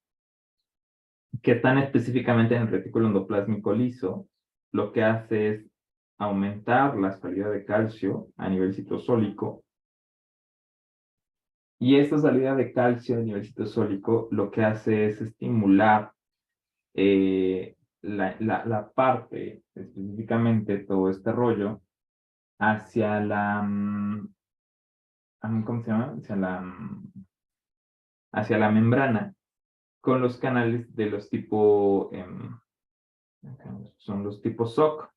que están específicamente en el retículo endoplásmico liso, lo que hace es aumentar la salida de calcio a nivel citosólico. Y esta salida de calcio a nivel citosólico lo que hace es estimular la parte, específicamente todo este rollo, hacia ¿cómo se llama? Hacia la membrana, con los canales de los tipo, son los tipos SOC,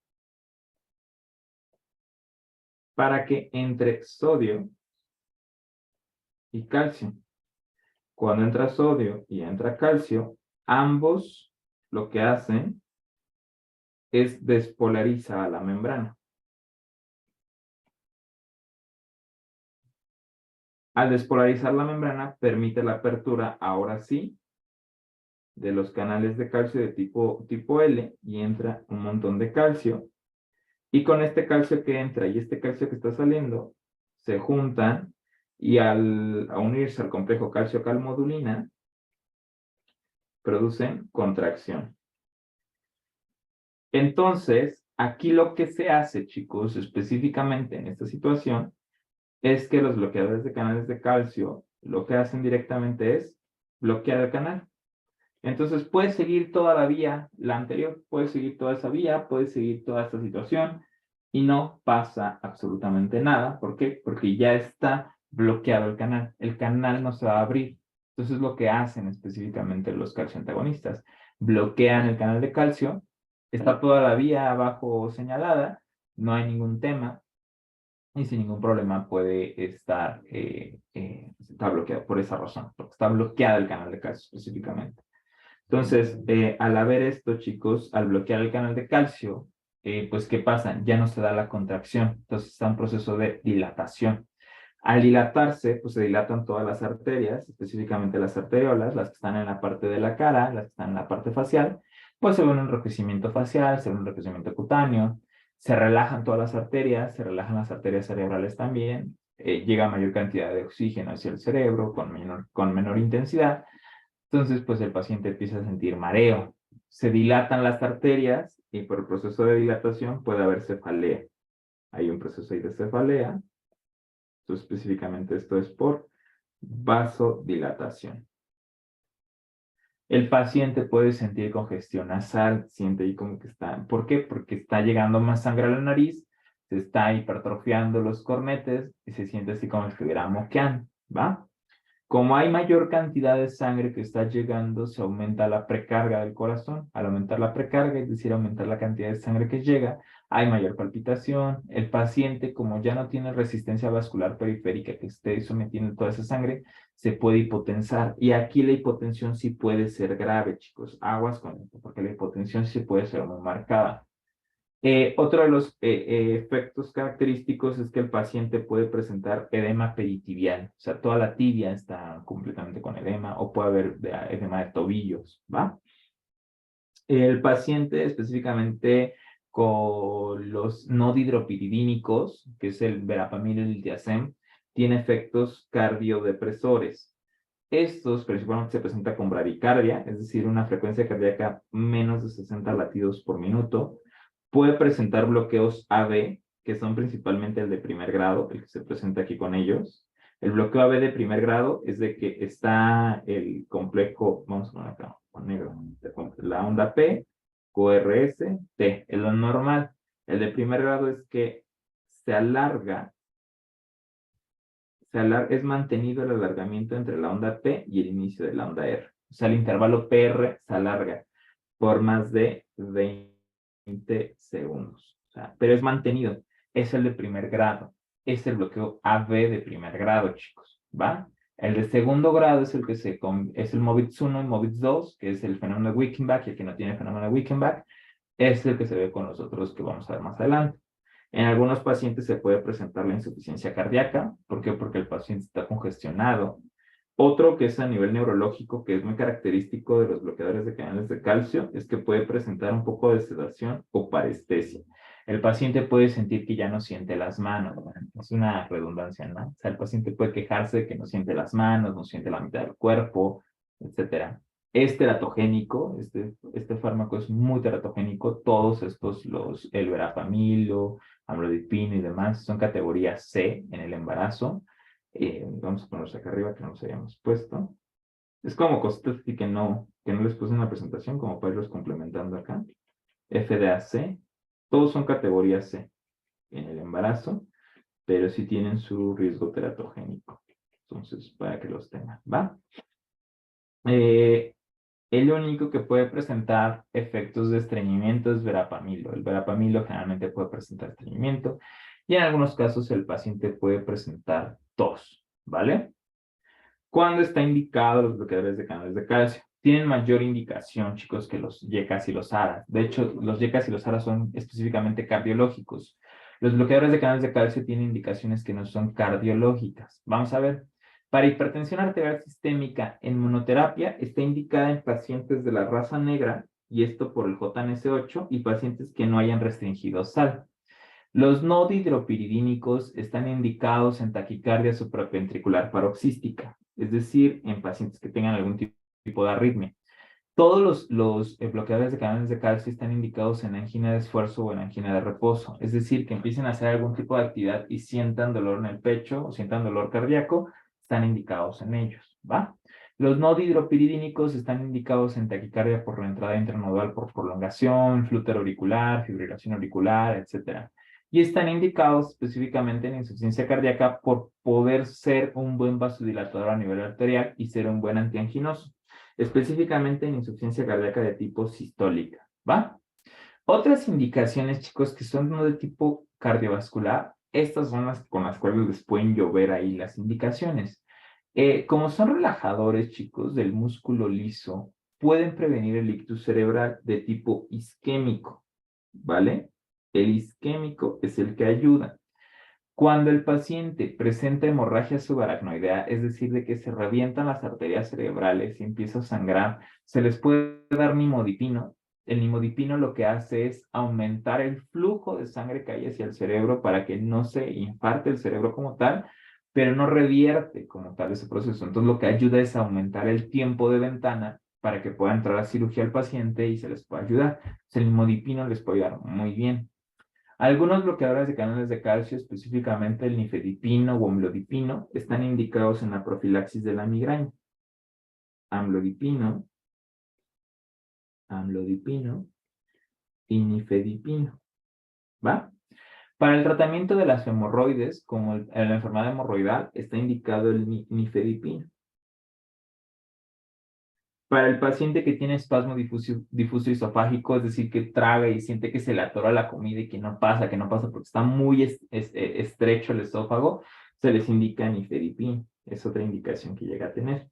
para que entre sodio y calcio. Cuando entra sodio y entra calcio, ambos lo que hacen es despolariza a la membrana. Al despolarizar la membrana, permite la apertura, ahora sí, de los canales de calcio de tipo L, y entra un montón de calcio. Y con este calcio que entra y este calcio que está saliendo, se juntan y a unirse al complejo calcio-calmodulina, producen contracción. Entonces, aquí lo que se hace, chicos, específicamente en esta situación, es que los bloqueadores de canales de calcio lo que hacen directamente es bloquear el canal. Entonces puedes seguir toda la vía, la anterior, puedes seguir toda esa vía, puedes seguir toda esta situación y no pasa absolutamente nada. ¿Por qué? Porque ya está bloqueado el canal. El canal no se va a abrir. Entonces lo que hacen específicamente los calcioantagonistas, bloquean el canal de calcio, está toda la vía abajo señalada, no hay ningún tema, y sin ningún problema puede estar está bloqueado por esa razón, porque está bloqueado el canal de calcio específicamente. Entonces, al haber esto, chicos, al bloquear el canal de calcio, pues, ¿qué pasa? Ya no se da la contracción, entonces está un proceso de dilatación. Al dilatarse, pues se dilatan todas las arterias, específicamente las arteriolas, las que están en la parte de la cara, las que están en la parte facial, pues se ve un enrojecimiento facial, se ve un enrojecimiento cutáneo, se relajan todas las arterias, se relajan las arterias cerebrales también, llega mayor cantidad de oxígeno hacia el cerebro con menor intensidad. Entonces, pues el paciente empieza a sentir mareo. se dilatan las arterias y por el proceso de dilatación puede haber cefalea. Hay un proceso ahí de cefalea. Entonces, específicamente esto es por vasodilatación. El paciente puede sentir congestión nasal, siente ahí como que está. ¿Por qué? Porque está llegando más sangre a la nariz, se está hipertrofiando los cornetes y se siente así como si estuviera moqueando, ¿va? Como hay mayor cantidad de sangre que está llegando, se aumenta la precarga del corazón. Al aumentar la precarga, es decir, aumentar la cantidad de sangre que llega, hay mayor palpitación. El paciente, como ya no tiene resistencia vascular periférica que esté sometiendo toda esa sangre, se puede hipotensar. Y aquí la hipotensión sí puede ser grave, chicos. Aguas con esto, porque la hipotensión sí puede ser muy marcada. Otro de los efectos característicos es que el paciente puede presentar edema peritibial, o sea, toda la tibia está completamente con edema, o puede haber edema de tobillos, ¿va? El paciente específicamente con los no dihidropiridínicos, que es el verapamil y el diazem, tiene efectos cardiodepresores. Estos principalmente se presentan con bradicardia, es decir, una frecuencia cardíaca menos de 60 latidos por minuto. Puede presentar bloqueos AB, que son principalmente el de primer grado, el que se presenta aquí con ellos. El bloqueo AB de primer grado es de que está el complejo, vamos a poner acá, con negro, la onda P, QRS, T, es lo normal. El de primer grado es que se alarga, es mantenido el alargamiento entre la onda P y el inicio de la onda R. O sea, el intervalo PR se alarga por más de 20 segundos. O sea, pero es mantenido. Es el de primer grado. Es el bloqueo AB de primer grado, chicos. ¿Va? El de segundo grado es el que es el MOVITS 1 y MOVITS 2, que es el fenómeno de Wickenbach, y el que no tiene fenómeno de Wickenbach es el que se ve con los otros que vamos a ver más adelante. En algunos pacientes se puede presentar la insuficiencia cardíaca. ¿Por qué? Porque el paciente está congestionado. Otro que es a nivel neurológico, que es muy característico de los bloqueadores de canales de calcio, es que puede presentar un poco de sedación o parestesia. El paciente puede sentir que ya no siente las manos. Es una redundancia, ¿no? O sea, el paciente puede quejarse de que no siente las manos, no siente la mitad del cuerpo, etcétera. Es teratogénico, este fármaco es muy teratogénico. Todos estos, el verapamil, amlodipino y demás, son categoría C en el embarazo. Vamos a ponerlos acá arriba que no nos hayamos puesto. Es como cositas así que no les puse en la presentación, como para irlos complementando acá. FDA-C, todos son categoría C en el embarazo, pero sí tienen su riesgo teratogénico. Entonces, para que los tengan, ¿va? El único que puede presentar efectos de estreñimiento es verapamilo. El verapamilo generalmente puede presentar estreñimiento y en algunos casos el paciente puede presentar tos, ¿vale? ¿Cuándo está indicado los bloqueadores de canales de calcio? Tienen mayor indicación, chicos, que los YECAS y los ARAs. De hecho, los YECAS y los ARAs son específicamente cardiológicos. Los bloqueadores de canales de calcio tienen indicaciones que no son cardiológicas. Vamos a ver. Para hipertensión arterial sistémica en monoterapia está indicada en pacientes de la raza negra, y esto por el JNS8, y pacientes que no hayan restringido sal. Los no dihidropiridínicos están indicados en taquicardia supraventricular paroxística, es decir, en pacientes que tengan algún tipo de arritmia. Todos los bloqueadores de canales de calcio están indicados en angina de esfuerzo o en angina de reposo, es decir, que empiecen a hacer algún tipo de actividad y sientan dolor en el pecho o sientan dolor cardíaco, están indicados en ellos, ¿va? Los no dihidropiridínicos están indicados en taquicardia por reentrada intranodal por prolongación, flúter auricular, fibrilación auricular, etc. Y están indicados específicamente en insuficiencia cardíaca por poder ser un buen vasodilatador a nivel arterial y ser un buen antianginoso, específicamente en insuficiencia cardíaca de tipo sistólica, ¿va? Otras indicaciones, chicos, que son no de tipo cardiovascular, estas son las con las cuales les pueden llover ahí las indicaciones. Como son relajadores, chicos, del músculo liso, pueden prevenir el ictus cerebral de tipo isquémico, ¿vale? El isquémico es el que ayuda. Cuando el paciente presenta hemorragia subaracnoidea, es decir, de que se revientan las arterias cerebrales y empieza a sangrar, se les puede dar nimodipino. El nimodipino lo que hace es aumentar el flujo de sangre que hay hacia el cerebro para que no se infarte el cerebro como tal, pero no revierte como tal ese proceso. Entonces lo que ayuda es aumentar el tiempo de ventana para que pueda entrar a cirugía al paciente y se les pueda ayudar. El nimodipino les puede ayudar muy bien. Algunos bloqueadores de canales de calcio, específicamente el nifedipino o amlodipino, están indicados en la profilaxis de la migraña. Amlodipino, amlodipino y nifedipino. ¿Va? Para el tratamiento de las hemorroides, como la enfermedad hemorroidal, está indicado el nifedipino. Para el paciente que tiene espasmo difuso esofágico, es decir, que traga y siente que se le atora la comida y que no pasa porque está muy estrecho el esófago, se les indica nifedipino. Es otra indicación que llega a tener.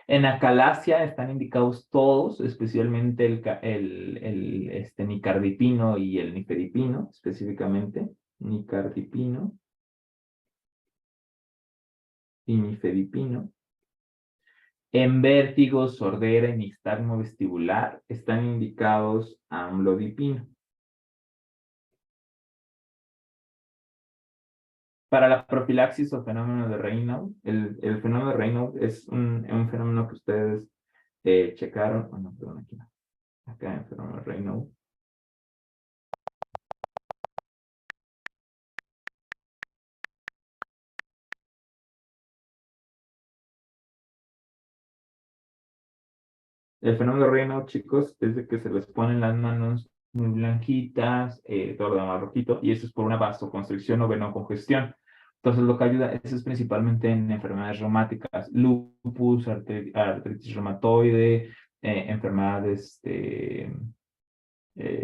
En acalasia están indicados todos, especialmente el nicardipino y el nifedipino, específicamente nicardipino y nifedipino. En vértigo, sordera y nixtagmo vestibular están indicados amlodipino. Para la profilaxis o fenómeno de Raynaud, el fenómeno de Raynaud es un fenómeno que ustedes checaron. Oh, no, perdón, aquí no. Acá en fenómeno de Raynaud. El fenómeno de Raynaud, chicos, es de que se les ponen las manos muy blanquitas, todo lo demás rojito, y eso es por una vasoconstricción o venocongestión. Entonces, lo que ayuda, eso es principalmente en enfermedades reumáticas, lupus, artritis reumatoide, enfermedades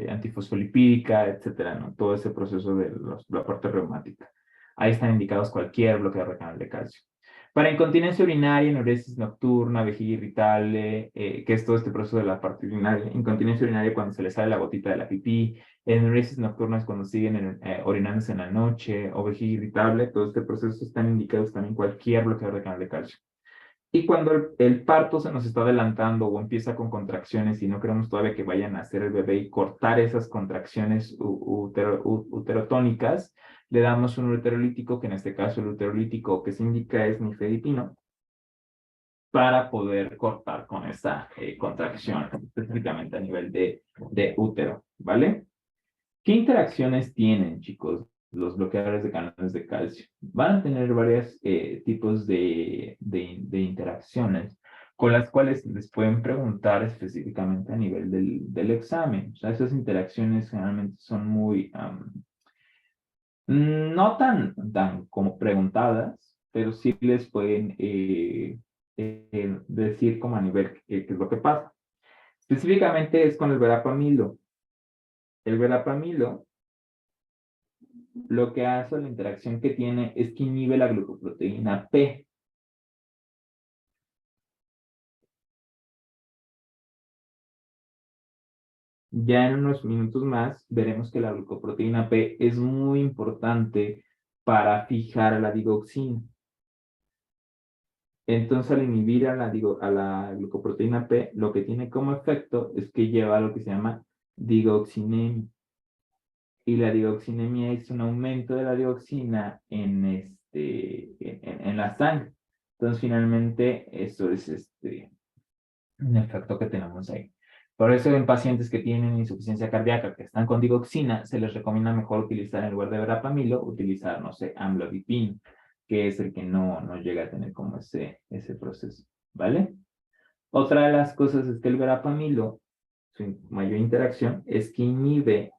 antifosfolipídica, etcétera, ¿no? Todo ese proceso de la parte reumática. Ahí están indicados cualquier bloqueador de canal de calcio. Para incontinencia urinaria, enuresis nocturna, vejiga irritable, que es todo este proceso de la parte urinaria. Incontinencia urinaria cuando se le sale la gotita de la pipí. Enuresis nocturna es cuando siguen orinándose en la noche. O vejiga irritable, todo este proceso están indicados también cualquier bloqueador de canal de calcio. Y cuando el parto se nos está adelantando o empieza con contracciones y no queremos todavía que vayan a hacer el bebé y cortar esas contracciones uterotónicas, le damos un uterolítico, que en este caso el uterolítico que se indica es nifedipino, para poder cortar con esta contracción, específicamente a nivel de útero, ¿vale? ¿Qué interacciones tienen, chicos, los bloqueadores de canales de calcio? Van a tener varios tipos de interacciones con las cuales les pueden preguntar específicamente a nivel del examen. O sea, esas interacciones generalmente son muy, no tan como preguntadas, pero sí les pueden decir como a nivel qué es lo que pasa. Específicamente es con el verapamilo. El verapamilo lo que hace, la interacción que tiene, es que inhibe la glucoproteína P. Ya en unos minutos más veremos que la glucoproteína P es muy importante para fijar la digoxina. Entonces, al inhibir a la glucoproteína P, lo que tiene como efecto es que lleva a lo que se llama digoxinemia. Y la digoxinemia es un aumento de la dioxina en la sangre. Entonces, finalmente, eso es un efecto que tenemos ahí. Por eso en pacientes que tienen insuficiencia cardíaca, que están con digoxina, se les recomienda mejor utilizar en lugar de verapamilo, utilizar, no sé, amlodipino, que es el que no llega a tener como ese proceso, ¿vale? Otra de las cosas es que el verapamilo, su mayor interacción, es que inhibe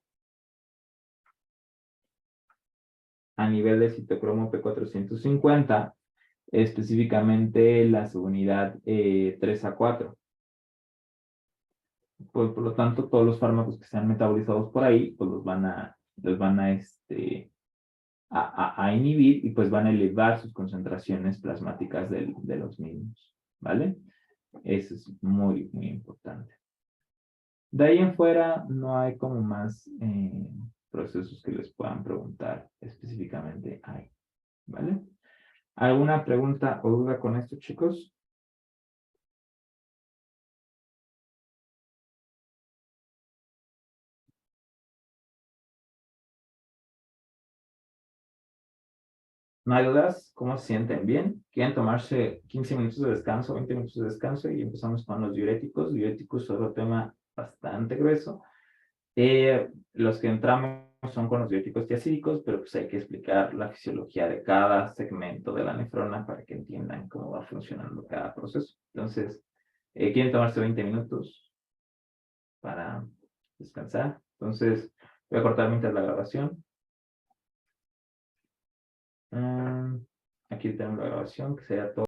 a nivel de citocromo P450, específicamente la subunidad 3A4. Pues, por lo tanto, todos los fármacos que sean metabolizados por ahí, pues los van a inhibir y pues van a elevar sus concentraciones plasmáticas de los mismos, ¿vale? Eso es muy, muy importante. De ahí en fuera no hay como más procesos que les puedan preguntar específicamente ahí, ¿vale? ¿Alguna pregunta o duda con esto, chicos? No hay dudas, ¿cómo se sienten? ¿Bien? ¿Quieren tomarse 15 minutos de descanso, 20 minutos de descanso? Y empezamos con los diuréticos. Diuréticos es otro tema bastante grueso. Los que entramos son con los diuréticos tiacídicos, pero pues hay que explicar la fisiología de cada segmento de la nefrona para que entiendan cómo va funcionando cada proceso. Entonces, ¿quieren tomarse 20 minutos para descansar? Entonces, voy a cortar mientras la grabación. Aquí tenemos la grabación, que sería todo.